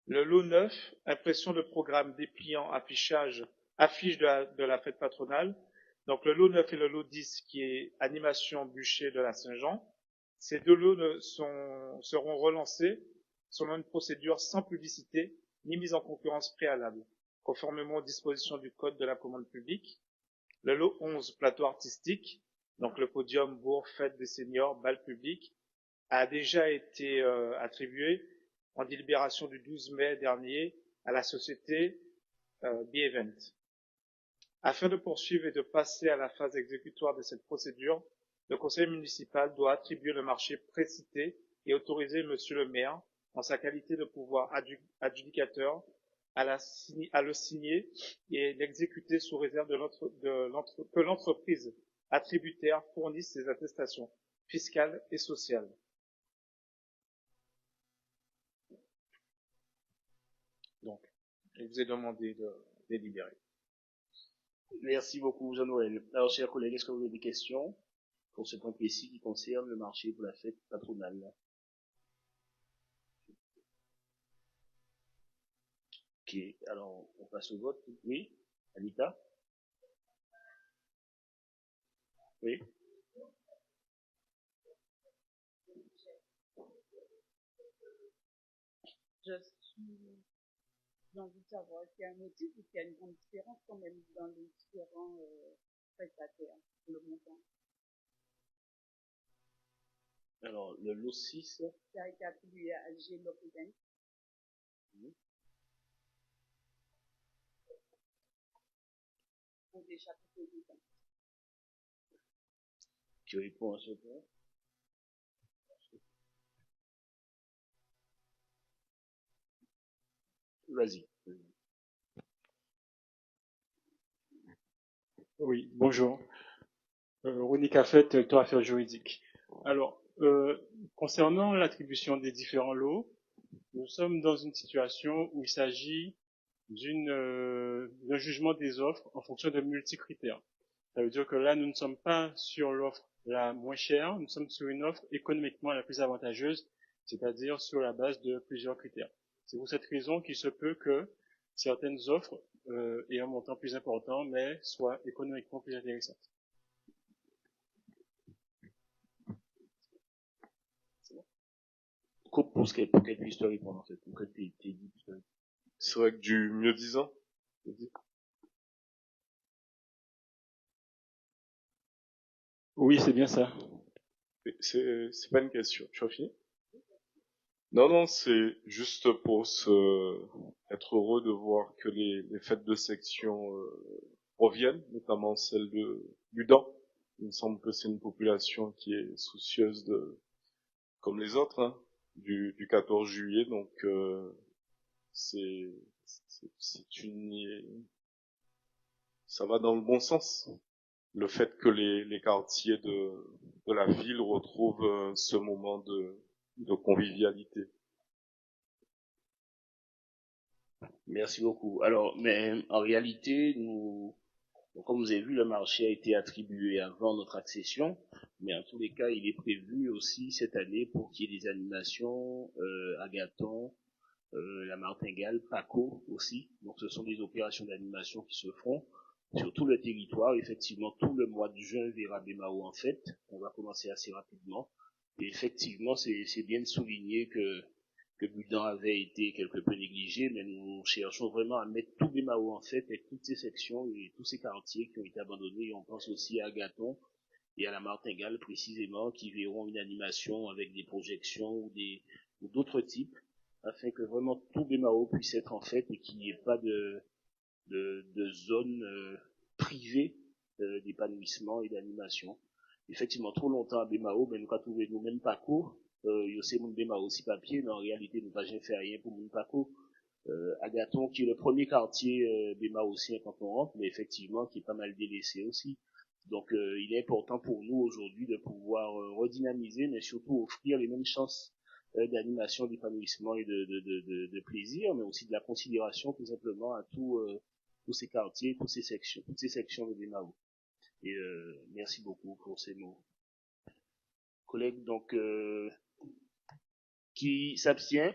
Le lot 9, impression de programme dépliant affiche de la fête patronale. Donc le lot 9 et le lot 10 qui est animation bûcher de la Saint-Jean. Ces deux lots seront relancés selon une procédure sans publicité ni mise en concurrence préalable, conformément aux dispositions du Code de la commande publique. Le lot 11, plateau artistique, donc le podium, bourg, fête des seniors, bal public, a déjà été attribué en délibération du 12 mai dernier à la société B-Event. Afin de poursuivre et de passer à la phase exécutoire de cette procédure, le conseil municipal doit attribuer le marché précité et autoriser monsieur le maire, en sa qualité de pouvoir adjudicateur, à le signer et l'exécuter sous réserve que l'entreprise attributaire fournisse ses attestations fiscales et sociales. Donc, je vous ai demandé de délibérer. Merci beaucoup, Jean-Noël. Alors, chers collègues, est-ce que vous avez des questions pour ce point précis qui concerne le marché pour la fête patronale? Ok, alors on passe au vote. Oui, Anita? Oui. J'ai envie de savoir s'il y a un motif ou s'il y a une grande différence quand même dans les différents prestataires pour le montant. Alors, le lot 6. Ça a été attribué à G. Lopez. Pour des chapitres de temps. Tu réponds à ce point? Vas-y. Oui, bonjour. René Caffet, directeur affaires juridiques. Alors, concernant l'attribution des différents lots, nous sommes dans une situation où il s'agit d'un jugement des offres en fonction de multicritères. Ça veut dire que là, nous ne sommes pas sur l'offre la moins chère, nous sommes sur une offre économiquement la plus avantageuse, c'est-à-dire sur la base de plusieurs critères. C'est pour cette raison qu'il se peut que certaines offres aient un montant plus important, mais soient économiquement plus intéressantes. Pour qu'elle puisse te répondre, en fait, pour que t'aies dit. C'est vrai que du mieux disant. Oui, c'est bien ça. C'est pas une question. Tu as fini? Non, c'est juste pour être heureux de voir que les fêtes de section reviennent, notamment celle de Ludan. Il me semble que c'est une population qui est soucieuse comme les autres, hein, du 14 juillet, donc ça va dans le bon sens. Le fait que les quartiers de la ville retrouvent ce moment de convivialité. Merci beaucoup. Alors, mais en réalité, comme vous avez vu, le marché a été attribué avant notre accession, mais en tous les cas, il est prévu aussi cette année pour qu'il y ait des animations, Agathon, la Martingale, Paco aussi. Donc, ce sont des opérations d'animation qui se feront sur tout le territoire. Effectivement, tout le mois de juin verra BMAO en fête. On va commencer assez rapidement. Et effectivement, c'est bien de souligner que Budan avait été quelque peu négligé, mais nous cherchons vraiment à mettre tout BMAO en fête avec toutes ces sections et tous ces quartiers qui ont été abandonnés. Et on pense aussi à Agathon et à la Martingale précisément, qui verront une animation avec des projections ou d'autres types, afin que vraiment tout BMAO puisse être en fête et qu'il n'y ait pas de zone privée d'épanouissement et d'animation. Effectivement, trop longtemps à BMAO, mais nous avons trouvé nous-mêmes pas court. Il y a aussi mon BMAO aussi papier, mais en réalité, nous n'avons jamais fait rien pour mon Paco. Agathon, qui est le premier quartier BMAO aussi quand on rentre, mais effectivement, qui est pas mal délaissé aussi. Donc, il est important pour nous aujourd'hui de pouvoir redynamiser, mais surtout offrir les mêmes chances d'animation, d'épanouissement et de plaisir, mais aussi de la considération tout simplement à tous ces quartiers, toutes ces sections de BMAO. Et merci beaucoup pour ces mots. Collègues, donc, qui s'abstient?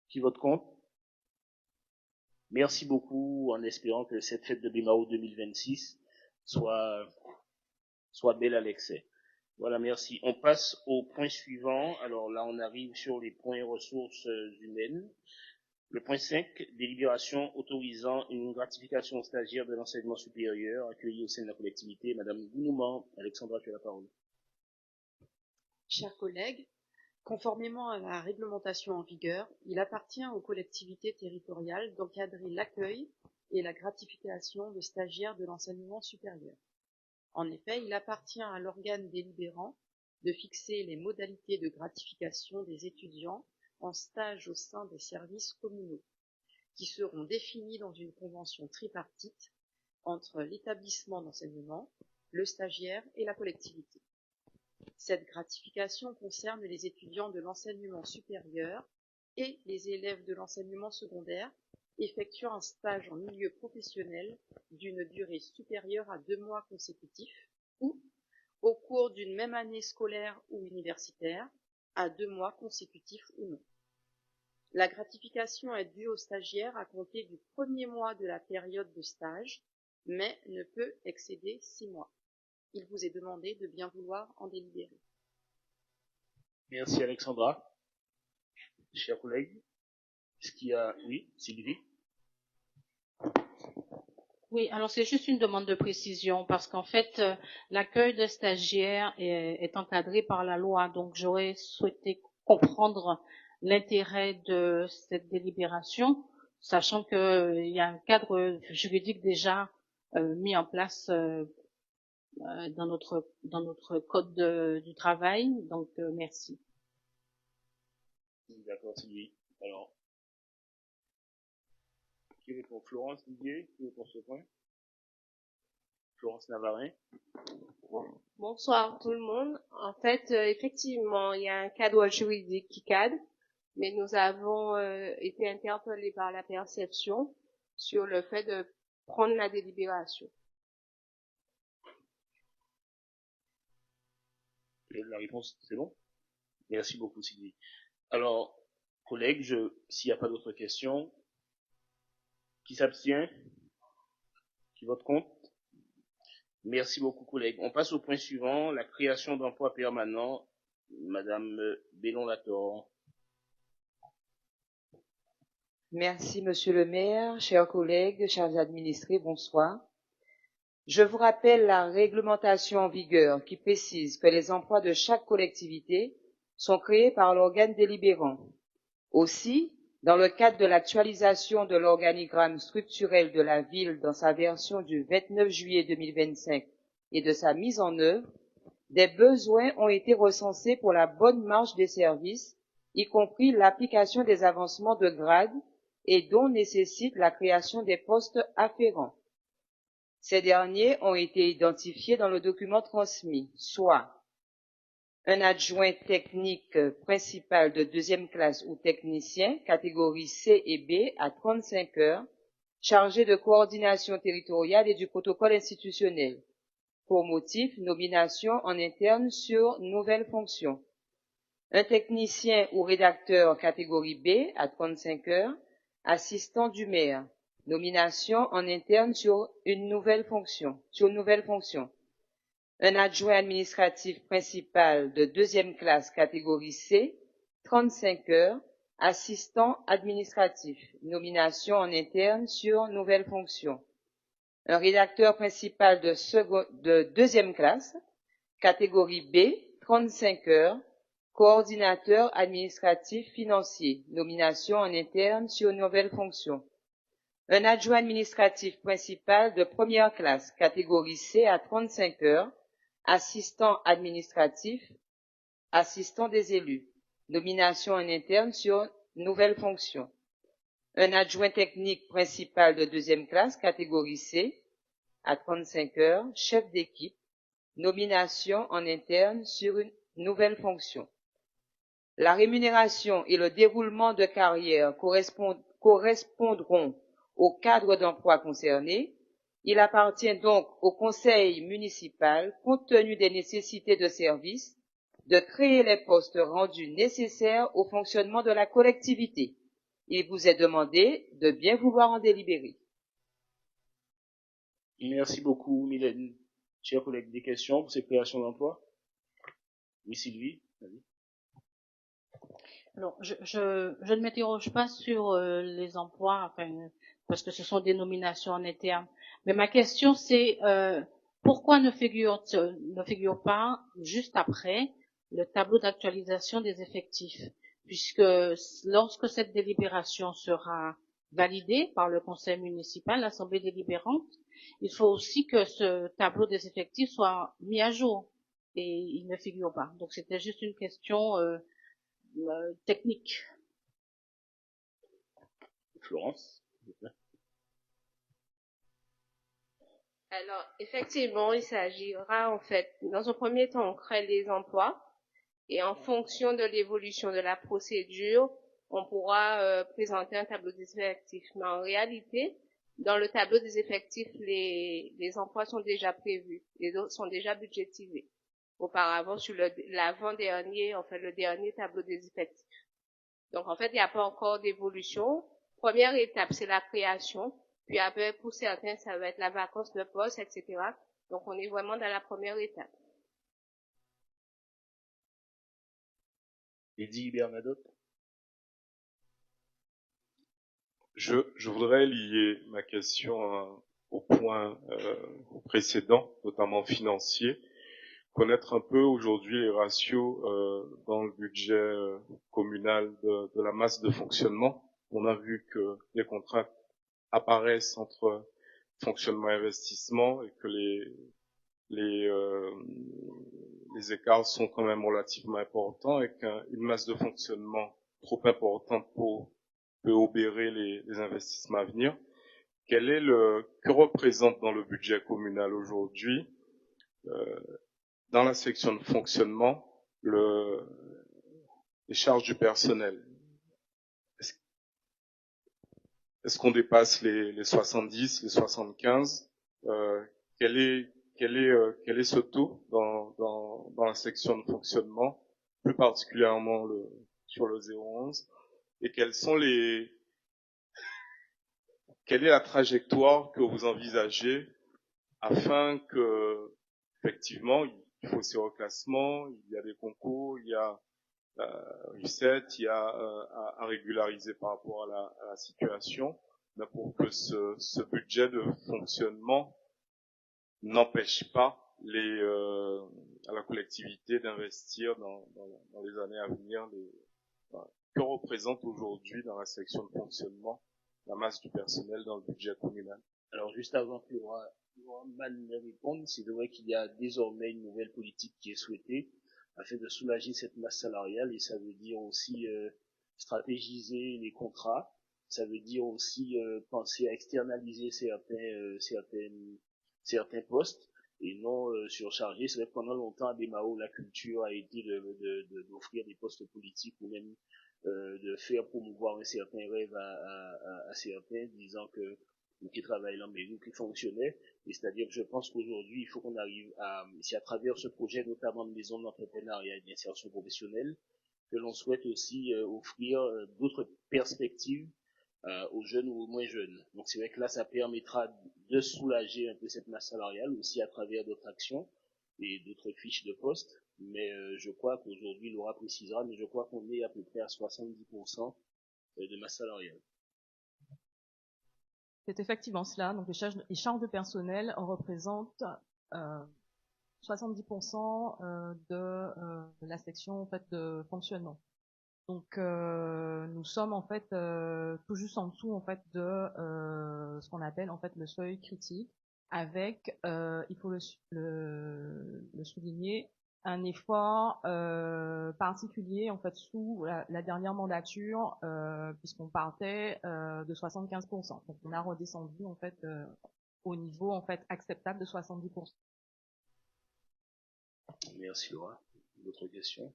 Qui vote contre? Merci beaucoup, en espérant que cette fête de BMAO 2026 soit belle à l'excès. Voilà, merci. On passe au point suivant. Alors là, on arrive sur les points ressources humaines. Le point 5, délibération autorisant une gratification aux stagiaires de l'enseignement supérieur accueillis au sein de la collectivité. Madame Gounouman, Alexandra, tu as la parole. Chers collègues, conformément à la réglementation en vigueur, il appartient aux collectivités territoriales d'encadrer l'accueil et la gratification de stagiaires de l'enseignement supérieur. En effet, il appartient à l'organe délibérant de fixer les modalités de gratification des étudiants en stage au sein des services communaux, qui seront définis dans une convention tripartite entre l'établissement d'enseignement, le stagiaire et la collectivité. Cette gratification concerne les étudiants de l'enseignement supérieur et les élèves de l'enseignement secondaire effectuant un stage en milieu professionnel d'une durée supérieure à 2 mois consécutifs ou, au cours d'une même année scolaire ou universitaire, à 2 mois consécutifs ou non. La gratification est due aux stagiaires à compter du premier mois de la période de stage, mais ne peut excéder 6 mois. Il vous est demandé de bien vouloir en délibérer. Merci Alexandra. Chers collègues, est-ce qu'il y a... Oui, Sylvie? Oui, alors c'est juste une demande de précision parce qu'en fait, l'accueil de stagiaires est encadré par la loi, donc j'aurais souhaité comprendre l'intérêt de cette délibération, sachant qu'il y a un cadre juridique déjà mis en place dans notre code du travail, donc merci. D'accord, Sylvie. Alors, qui répond? Florence Didier, qui répond ce point? Florence Navarin. Bonsoir tout le monde. En fait, effectivement, il y a un cadre juridique qui cadre, mais nous avons été interpellés par la perception sur le fait de prendre la délibération. La réponse, c'est bon? Merci beaucoup, Sylvie. Alors, collègues, s'il n'y a pas d'autres questions, qui s'abstient? Qui vote contre? Merci beaucoup, collègues. On passe au point suivant, la création d'emplois permanents. Madame Bellon-Lator. Merci, Monsieur le maire, chers collègues, chers administrés, bonsoir. Je vous rappelle la réglementation en vigueur qui précise que les emplois de chaque collectivité sont créés par l'organe délibérant. Aussi, dans le cadre de l'actualisation de l'organigramme structurel de la ville dans sa version du 29 juillet 2025 et de sa mise en œuvre, des besoins ont été recensés pour la bonne marche des services, y compris l'application des avancements de grade et dont nécessite la création des postes afférents. Ces derniers ont été identifiés dans le document transmis, soit un adjoint technique principal de 2e classe ou technicien, catégorie C et B, à 35 heures, chargé de coordination territoriale et du protocole institutionnel. Pour motif, nomination en interne sur nouvelle fonction. Un technicien ou rédacteur catégorie B, à 35 heures, assistant du maire. Nomination en interne sur une nouvelle fonction. Un adjoint administratif principal de 2e classe catégorie C, 35 heures, assistant administratif. Nomination en interne sur nouvelle fonction. Un rédacteur principal de 2e classe, catégorie B, 35 heures, coordinateur administratif financier. Nomination en interne sur nouvelle fonction. Un adjoint administratif principal de 1re classe, catégorie C, à 35 heures, assistant administratif, assistant des élus. Nomination en interne sur nouvelle fonction. Un adjoint technique principal de 2e classe, catégorie C, à 35 heures, chef d'équipe. Nomination en interne sur une nouvelle fonction. La rémunération et le déroulement de carrière correspondront au cadre d'emploi concerné. Il appartient donc au conseil municipal, compte tenu des nécessités de service, de créer les postes rendus nécessaires au fonctionnement de la collectivité. Il vous est demandé de bien vouloir en délibérer. Merci beaucoup, Mylène. Chers collègues, des questions pour ces créations d'emplois? Oui, Sylvie, vas-y. Alors, je ne m'interroge pas sur les emplois, enfin, parce que ce sont des nominations en interne. Mais ma question, c'est pourquoi ne figure pas juste après le tableau d'actualisation des effectifs, puisque lorsque cette délibération sera validée par le conseil municipal, l'assemblée délibérante, il faut aussi que ce tableau des effectifs soit mis à jour, et il ne figure pas. Donc, c'était juste une question technique. Florence. Alors, effectivement, il s'agira, en fait, dans un premier temps, on crée les emplois et en fonction de l'évolution de la procédure, on pourra présenter un tableau des effectifs. Mais en réalité, dans le tableau des effectifs, les emplois sont déjà prévus, les autres sont déjà budgétisés. Auparavant, sur l'avant-dernier, en fait, le dernier tableau des effectifs. Donc, en fait, il n'y a pas encore d'évolution. Première étape, c'est la création. Puis après, pour certains, ça va être la vacance de poste, etc. Donc, on est vraiment dans la première étape. Lydie Bernadotte. Je voudrais lier ma question au point précédent, notamment financier. Connaître un peu aujourd'hui les ratios dans le budget communal de la masse de fonctionnement. On a vu que les contraintes apparaissent entre fonctionnement et investissement et que les écarts sont quand même relativement importants et qu'une masse de fonctionnement trop importante peut obérer les investissements à venir. Que représente dans le budget communal aujourd'hui dans la section de fonctionnement, les charges du personnel? Est-ce qu'on dépasse les 70, les 75? Quel est ce taux dans la section de fonctionnement, plus particulièrement sur le 011? Et quelle est la trajectoire que vous envisagez afin que, effectivement, il faut ces reclassements, il y a des concours, il y a U7, il y a à régulariser par rapport à la situation, mais pour que ce budget de fonctionnement n'empêche pas à la collectivité d'investir dans les années à venir. Que représente aujourd'hui dans la section de fonctionnement la masse du personnel dans le budget communal? Alors, juste avant que Laura me réponde, c'est vrai qu'il y a désormais une nouvelle politique qui est souhaitée afin de soulager cette masse salariale, et ça veut dire aussi stratégiser les contrats, ça veut dire aussi penser à externaliser certains postes et non surcharger. C'est vrai que pendant longtemps à Démao, la culture a été d'offrir des postes politiques ou même de faire promouvoir un certain rêve à certains, disant que qui travaillent dans mairie ou qui fonctionnaient. Et c'est-à-dire que je pense qu'aujourd'hui, il faut qu'on arrive c'est à travers ce projet, notamment de maison d'entrepreneuriat et d'insertion professionnelle, que l'on souhaite aussi offrir d'autres perspectives aux jeunes ou aux moins jeunes. Donc c'est vrai que là, ça permettra de soulager un peu cette masse salariale aussi à travers d'autres actions et d'autres fiches de poste. Mais je crois qu'aujourd'hui, Laura précisera, mais je crois qu'on est à peu près à 70% de masse salariale. C'est effectivement cela. Donc les charges de personnel représentent 70% de la section en fait de fonctionnement. Donc nous sommes en fait tout juste en dessous en fait de ce qu'on appelle en fait le seuil critique, avec il faut le souligner, un effort particulier en fait sous la dernière mandature, puisqu'on partait de 75%. Donc on a redescendu en fait au niveau en fait acceptable de 70%. Merci Laura. D'autres questions?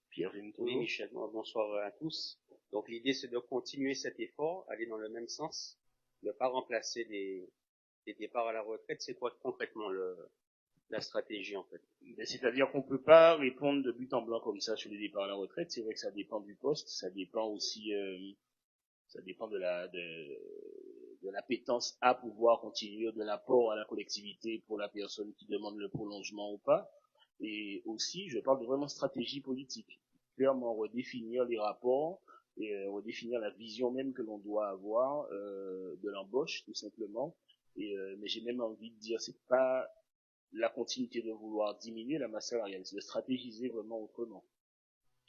Pierre Vimto. Oui, Michel, bonsoir à tous. Donc l'idée c'est de continuer cet effort, aller dans le même sens, ne pas remplacer des départs à la retraite. C'est quoi concrètement la stratégie en fait? C'est-à-dire qu'on peut pas répondre de but en blanc comme ça sur les départs à la retraite. C'est vrai que ça dépend du poste, ça dépend aussi, ça dépend de l'appétence à pouvoir continuer, de l'apport à la collectivité pour la personne qui demande le prolongement ou pas. Et aussi, je parle de vraiment stratégie politique. clairement redéfinir les rapports et redéfinir la vision même que l'on doit avoir de l'embauche, tout simplement. Mais j'ai même envie de dire, c'est pas la continuité de vouloir diminuer la masse salariale, c'est de stratégiser vraiment autrement.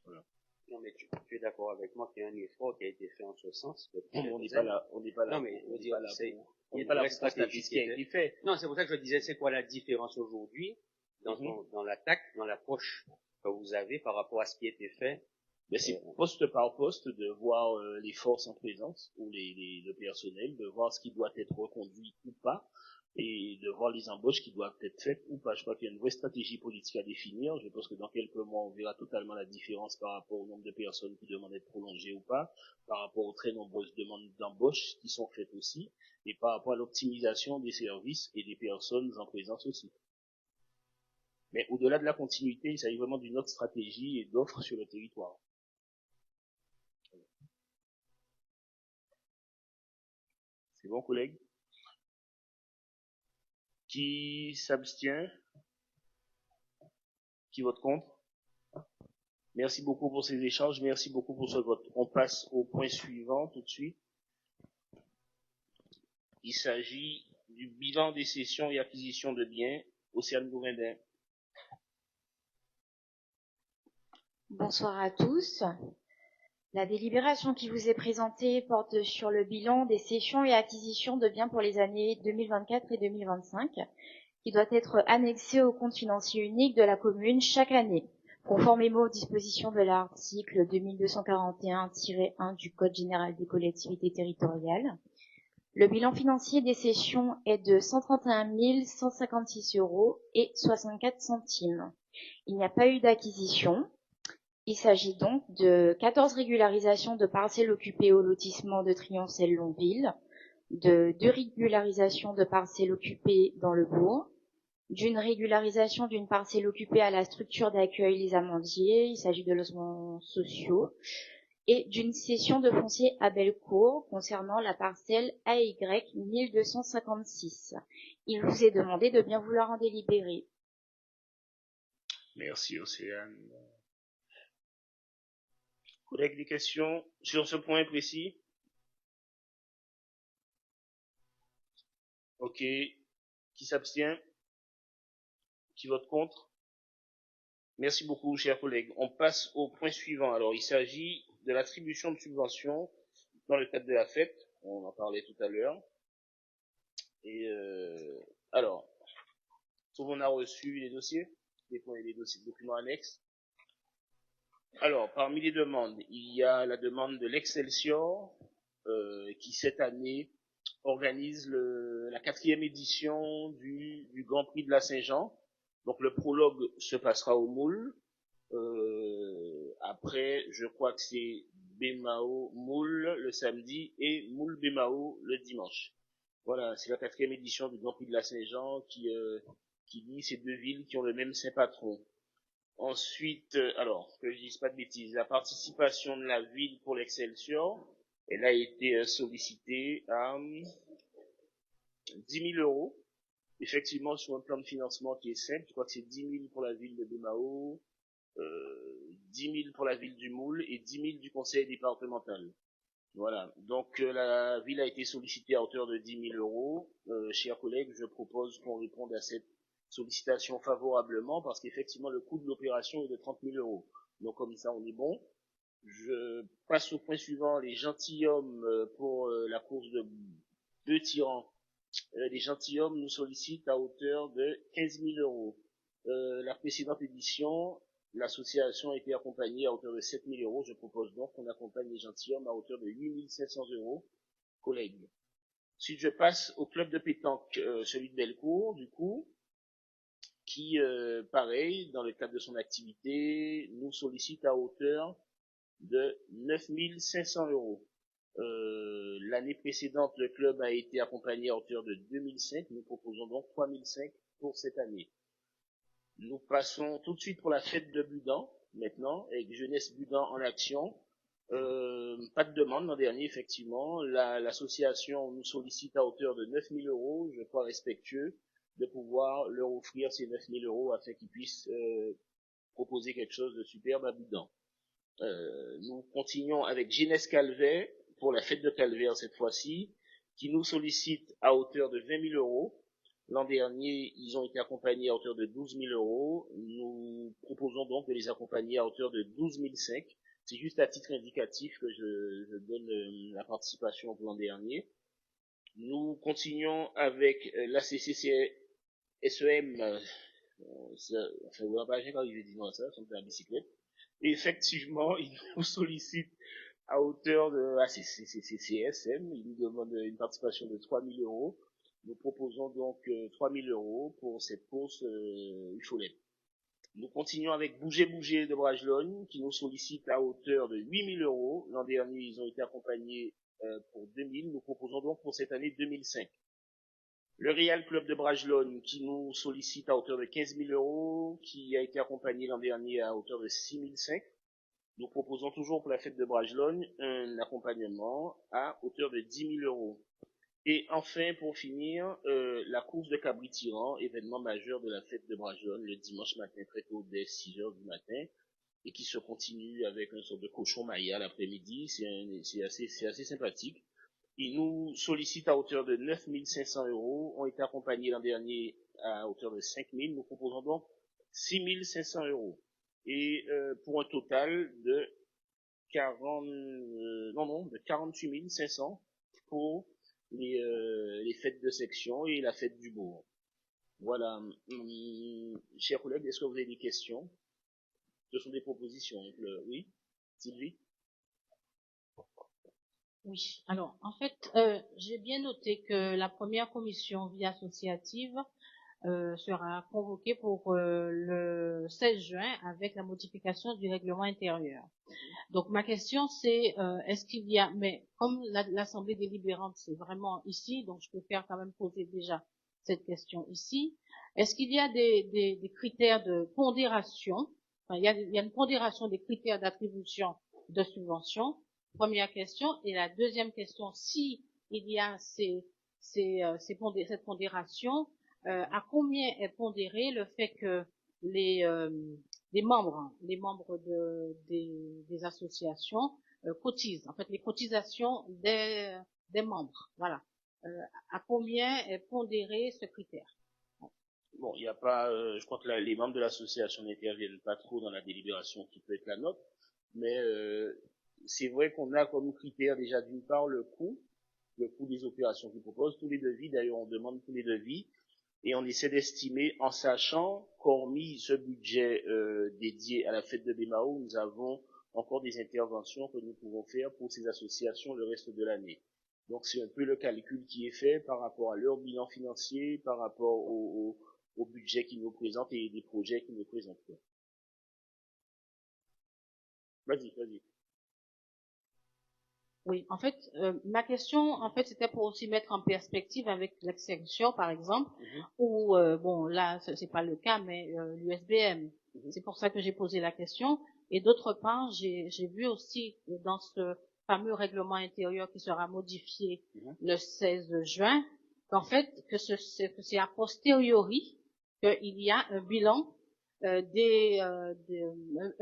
Voilà. Non, mais tu es d'accord avec moi qu'il y a un effort qui a été fait en ce sens. On n'est pas là, Non, mais je veux dire, on n'est pas là pour constater ce qui a été fait. Non, c'est pour ça que je disais, c'est quoi la différence aujourd'hui dans l'attaque, dans l'approche que vous avez par rapport à ce qui a été fait? Ben, c'est poste par poste de voir les forces en présence ou le personnel, de voir ce qui doit être reconduit ou pas, et de voir les embauches qui doivent être faites ou pas. Je crois qu'il y a une vraie stratégie politique à définir. Je pense que dans quelques mois, on verra totalement la différence par rapport au nombre de personnes qui demandent d'être prolongées ou pas, par rapport aux très nombreuses demandes d'embauche qui sont faites aussi, et par rapport à l'optimisation des services et des personnes en présence aussi. Mais au-delà de la continuité, il s'agit vraiment d'une autre stratégie et d'offres sur le territoire. C'est bon, collègues? Qui s'abstient? Qui vote contre? Merci beaucoup pour ces échanges, merci beaucoup pour ce vote. On passe au point suivant tout de suite. Il s'agit du bilan des cessions et acquisitions de biens. Océane Gouvendin. Bonsoir à tous. La délibération qui vous est présentée porte sur le bilan des cessions et acquisitions de biens pour les années 2024 et 2025, qui doit être annexé au compte financier unique de la commune chaque année, conformément aux dispositions de l'article 2241-1 du Code général des collectivités territoriales. Le bilan financier des cessions est de 131 156 € et 64 centimes. Il n'y a pas eu d'acquisition. Il s'agit donc de 14 régularisations de parcelles occupées au lotissement de Trioncel-Longueville, de 2 régularisations de parcelles occupées dans le bourg, d'une régularisation d'une parcelle occupée à la structure d'accueil Les Amandiers, il s'agit de logements sociaux, et d'une cession de foncier à Bellecour concernant la parcelle AY 1256. Il vous est demandé de bien vouloir en délibérer. Merci, Océane. Collègues, des questions sur ce point précis? Ok. Qui s'abstient? Qui vote contre? Merci beaucoup, chers collègues. On passe au point suivant. Alors, il s'agit de l'attribution de subventions dans le cadre de la fête. On en parlait tout à l'heure. Et alors, tout le monde a reçu les dossiers, les dossiers, documents annexes. Alors, parmi les demandes, il y a la demande de l'Excelsior, qui cette année organise la 4e édition du Grand Prix de la Saint-Jean. Donc le prologue se passera au Moule. Après, je crois que c'est Bémao Moule le samedi et Moule Bémao le dimanche. Voilà, c'est la 4e édition du Grand Prix de la Saint-Jean qui lie ces deux villes qui ont le même saint patron. Ensuite, alors, que je dise pas de bêtises, la participation de la ville pour l'Excelsior, elle a été sollicitée à 10 000 €. Effectivement, sur un plan de financement qui est simple, je crois que c'est 10 000 pour la ville de Bémao, 10 000 pour la ville du Moule et 10 000 du conseil départemental. Voilà. Donc, la ville a été sollicitée à hauteur de 10 000 €. Chers collègues, je propose qu'on réponde à cette sollicitation favorablement parce qu'effectivement, le coût de l'opération est de 30 000 €. Donc, comme ça, on est bon. Je passe au point suivant, les gentilshommes pour la course de 2 tyrans. Les gentilshommes nous sollicitent à hauteur de 15 000 €. La précédente édition, l'association a été accompagnée à hauteur de 7 000 €. Je propose donc qu'on accompagne les gentilshommes à hauteur de 8 500 €, collègues. Ensuite, je passe au club de pétanque, celui de Bellecour, du coup, qui, pareil, dans le cadre de son activité, nous sollicite à hauteur de 9 500 €. L'année précédente, le club a été accompagné à hauteur de 2005. Nous proposons donc 3005 pour cette année. Nous passons tout de suite pour la fête de Budan, maintenant, avec Jeunesse Budan en action. Pas de demande l'an dernier, effectivement. L'association nous sollicite à hauteur de 9 000 €. Je crois respectueux de pouvoir leur offrir ces 9 000 € afin qu'ils puissent proposer quelque chose de superbe à Budan. Nous continuons avec Jeunesse Calvaire pour la fête de Calvaire cette fois-ci, qui nous sollicite à hauteur de 20 000 euros. L'an dernier, ils ont été accompagnés à hauteur de 12 000 euros. Nous proposons donc de les accompagner à hauteur de 12 500. C'est juste à titre indicatif que je donne la participation pour l'an dernier. Nous continuons avec la CCCSEM. Ça vous pas quand il dit non, ça, c'est la bicyclette. Et effectivement, ils nous sollicitent à hauteur de la CCCSM. Ils nous demandent une participation de 3 000 euros. Nous proposons donc 3 000 euros pour cette course Ufolette. Nous continuons avec Bouger Bouger de Bragelonne, qui nous sollicite à hauteur de 8 000 euros. L'an dernier, ils ont été accompagnés pour 2 000. Nous proposons donc pour cette année 2005. Le Real Club de Bragelonne, qui nous sollicite à hauteur de 15 000 euros, qui a été accompagné l'an dernier à hauteur de 6 500. Nous proposons toujours pour la fête de Bragelonne un accompagnement à hauteur de 10 000 euros. Et enfin, pour finir, la course de Cabri-Tyran, événement majeur de la fête de Bragelonne, le dimanche matin très tôt dès 6 heures du matin, et qui se continue avec une sorte de cochon maïa l'après-midi. C'est assez sympathique. Ils nous sollicitent à hauteur de 9 500 euros, ont été accompagnés l'an dernier à hauteur de 5 000. Nous proposons donc 6 500 euros. Et pour un total de 48 500 pour les fêtes de section et la fête du bourg. Voilà. Chers collègues, est-ce que vous avez des questions? Ce sont des propositions. Oui, Sylvie? Oui. Alors, en fait, j'ai bien noté que la première commission vie associative sera convoquée pour le 16 juin avec la modification du règlement intérieur. Donc ma question c'est est-ce qu'il y a, mais comme l'assemblée délibérante c'est vraiment ici, donc je préfère quand même poser déjà cette question ici. Est-ce qu'il y a des critères de pondération? Enfin, il y a une pondération des critères d'attribution de subventions. Première question. Et la deuxième question, si il y a cette pondération, à combien est pondéré le fait que les membres des associations cotisent, en fait les cotisations des membres, voilà. À combien est pondéré ce critère? Bon, il n'y a pas, je crois que les membres de l'association n'interviennent pas trop dans la délibération qui peut être la nôtre, mais c'est vrai qu'on a comme critère déjà d'une part le coût des opérations qu'ils proposent, tous les devis, d'ailleurs on demande tous les devis, et on essaie d'estimer en sachant qu'hormis ce budget dédié à la fête de Bémao, nous avons encore des interventions que nous pouvons faire pour ces associations le reste de l'année. Donc c'est un peu le calcul qui est fait par rapport à leur bilan financier, par rapport au budget qu'ils nous présentent et des projets qu'ils nous présentent. Vas-y. Oui, en fait, ma question, en fait, c'était pour aussi mettre en perspective avec l'extinction, par exemple, où, bon, là, c'est pas le cas, mais l'USBM. C'est pour ça que j'ai posé la question. Et d'autre part, j'ai vu aussi dans ce fameux règlement intérieur qui sera modifié le 16 juin, qu'en fait, que c'est a posteriori qu'il y a un bilan un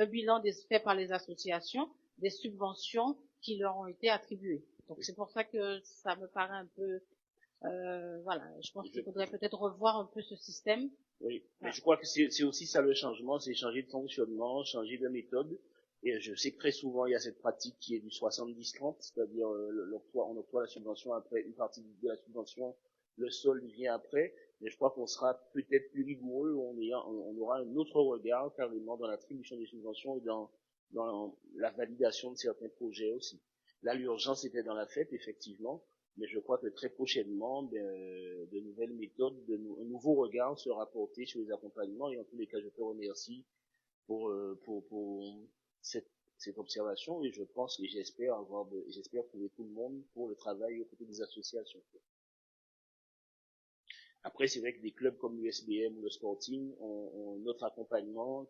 bilan fait par les associations des subventions qui leur ont été attribuées. Donc c'est pour ça que ça me paraît un peu voilà, je pense qu'il faudrait peut-être revoir un peu ce système. Oui, mais je crois que c'est aussi ça le changement, c'est changer de fonctionnement, changer de méthode. Et je sais que très souvent il y a cette pratique qui est du 70-30, c'est-à-dire on octroie la subvention après une partie de la subvention, le solde vient après. Mais je crois qu'on sera peut-être plus rigoureux, on aura un autre regard carrément dans l'attribution des subventions et dans la validation de certains projets aussi. Là, l'urgence était dans la fête, effectivement, mais je crois que très prochainement, de nouvelles méthodes, un nouveau regard sera porté sur les accompagnements, et en tous les cas, je te remercie pour cette observation, et je pense et j'espère trouver tout le monde pour le travail aux côtés des associations. Après, c'est vrai que des clubs comme l'USBM ou le Sporting ont notre accompagnement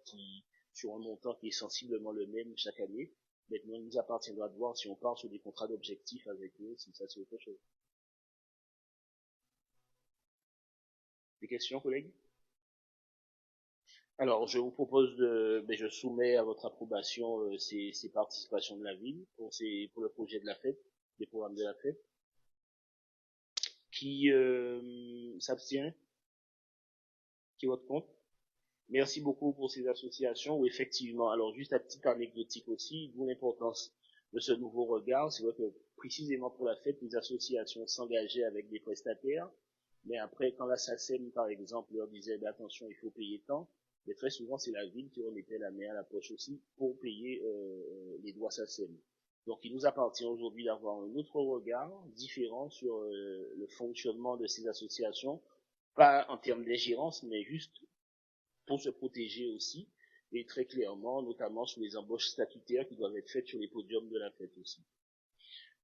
sur un montant qui est sensiblement le même chaque année. Maintenant, il nous appartiendra de voir si on part sur des contrats d'objectifs avec eux, si ça c'est autre chose. Des questions, collègues? Alors, je vous propose je soumets à votre approbation ces participations de la ville pour le projet de la fête, des programmes de la fête. Qui s'abstient? Qui vote contre? Merci beaucoup pour ces associations où effectivement, alors juste à titre anecdotique aussi, d'où l'importance de ce nouveau regard. C'est vrai que précisément pour la fête, les associations s'engageaient avec des prestataires, mais après, quand la SACEM, par exemple, leur disait attention, il faut payer tant, mais très souvent c'est la ville qui remettait la main à la poche aussi pour payer les droits SACEM. Donc il nous appartient aujourd'hui d'avoir un autre regard différent sur le fonctionnement de ces associations, pas en termes d'ingérence, mais juste pour se protéger aussi, et très clairement, notamment sur les embauches statutaires qui doivent être faites sur les podiums de la fête aussi.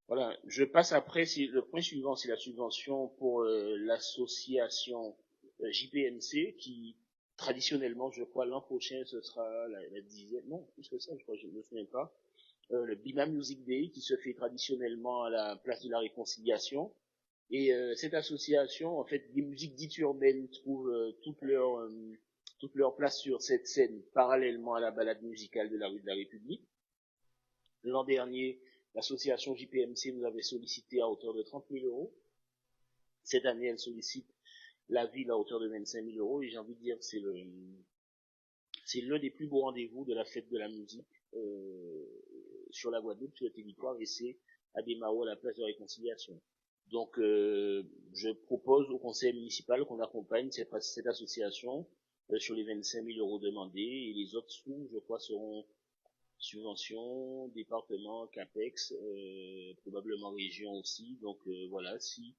Voilà, je passe après, le point suivant, c'est la subvention pour l'association JPMC, qui traditionnellement, je crois, l'an prochain, ce sera la 10e, non, plus que ça, je crois, je ne me souviens pas, le Bima Music Day, qui se fait traditionnellement à la place de la Réconciliation. Et cette association, en fait, des musiques dites urbaines trouvent toute leur place sur cette scène, parallèlement à la balade musicale de la rue de la République. L'an dernier, l'association JPMC nous avait sollicité à hauteur de 30 000 euros. Cette année, elle sollicite la ville à hauteur de 25 000 euros. Et j'ai envie de dire que c'est l'un des plus beaux rendez-vous de la fête de la musique sur la Guadeloupe, sur le territoire, et c'est à Desmarais, à la place de Réconciliation. Donc, je propose au conseil municipal qu'on accompagne cette association sur les 25 000 euros demandés, et les autres sous, je crois, seront subventions, département, CAPEX, probablement région aussi. Donc voilà, si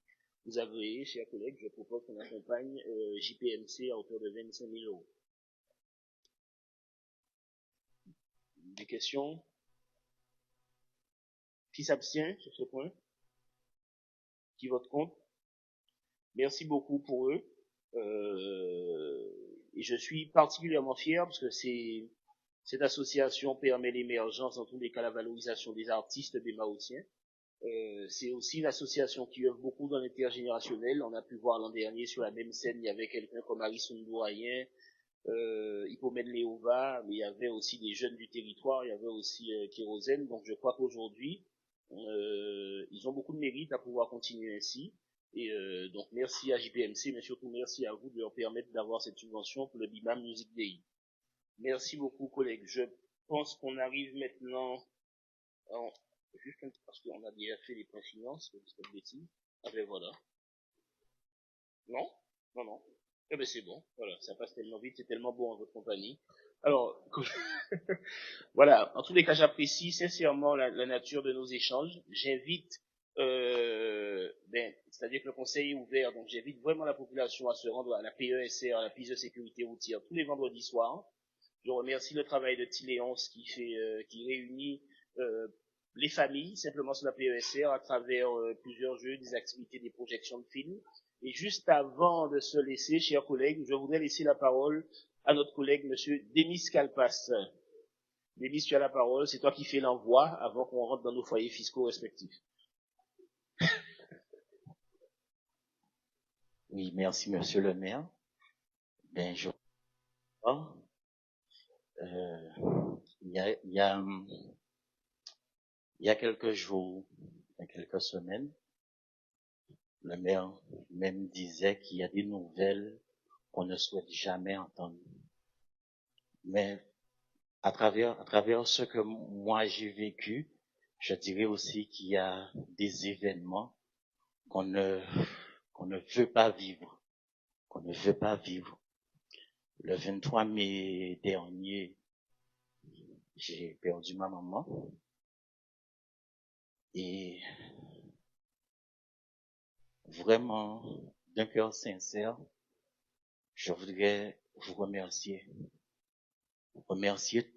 vous agréez, chers collègues, je propose qu'on accompagne JPMC à hauteur de 25 000 euros. Des questions? Qui s'abstient sur ce point? Qui vote contre? Merci beaucoup pour eux. Et je suis particulièrement fier parce que cette association permet l'émergence, dans tous les cas, la valorisation des artistes des Mahotiens. C'est aussi une association qui œuvre beaucoup dans l'intergénérationnel. On a pu voir l'an dernier sur la même scène, il y avait quelqu'un comme Harrison Dourayen, Hippomène Léova, mais il y avait aussi des jeunes du territoire, il y avait aussi Kérosène. Donc je crois qu'aujourd'hui, ils ont beaucoup de mérite à pouvoir continuer ainsi. Et donc merci à JPMC, mais surtout merci à vous de leur permettre d'avoir cette subvention pour le Bima Music Day. Merci beaucoup, collègues. Je pense qu'on arrive maintenant, juste parce qu'on a déjà fait les points finances, c'est pas de bêtises. Ah ben voilà. Non? Non. Eh ben c'est bon. Voilà, ça passe tellement vite, c'est tellement bon en votre compagnie. Alors, voilà. En tous les cas, j'apprécie sincèrement la nature de nos échanges. J'invite, c'est-à-dire que le conseil est ouvert, donc j'invite vraiment la population à se rendre à la PESR, à la piste de sécurité routière, tous les vendredis soirs. Je remercie le travail de Tiléonce qui réunit les familles simplement sur la PESR à travers plusieurs jeux, des activités, des projections de films. Et juste avant de se laisser, chers collègues, je voudrais laisser la parole à notre collègue, monsieur Demis Kalpas. Demis, tu as la parole, c'est toi qui fais l'envoi avant qu'on rentre dans nos foyers fiscaux respectifs. Oui, merci, monsieur le maire. Il y a quelques jours, quelques semaines, le maire même disait qu'il y a des nouvelles qu'on ne souhaite jamais entendre. Mais à travers ce que moi j'ai vécu, je dirais aussi qu'il y a des événements qu'on ne veut pas vivre, Le 23 mai dernier, j'ai perdu ma maman. Et vraiment, d'un cœur sincère, je voudrais vous remercier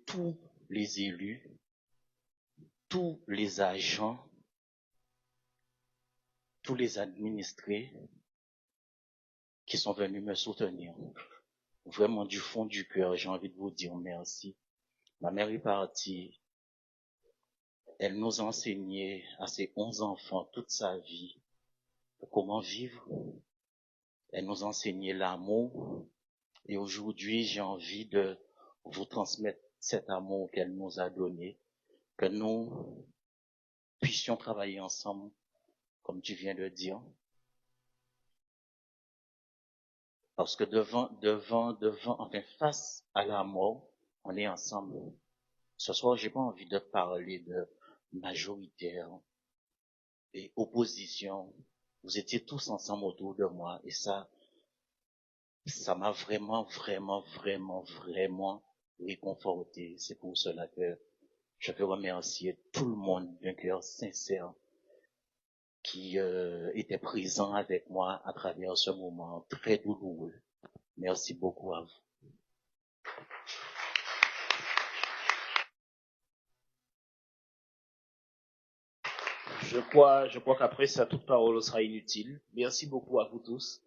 tous les élus, tous les agents, tous les administrés qui sont venus me soutenir. Vraiment du fond du cœur, j'ai envie de vous dire merci. Ma mère est partie. Elle nous a enseigné à ses 11 enfants toute sa vie comment vivre. Elle nous a enseigné l'amour, Et aujourd'hui, j'ai envie de vous transmettre cet amour qu'elle nous a donné, que nous puissions travailler ensemble, comme tu viens de dire. Parce que enfin, face à la mort, on est ensemble. Ce soir, j'ai pas envie de parler de majoritaire et opposition. Vous étiez tous ensemble autour de moi et ça m'a vraiment réconforté. C'est pour cela que je veux remercier tout le monde d'un cœur sincère qui était présent avec moi à travers ce moment très douloureux. Merci beaucoup à vous. Je crois qu'après ça, toute parole sera inutile. Merci beaucoup à vous tous.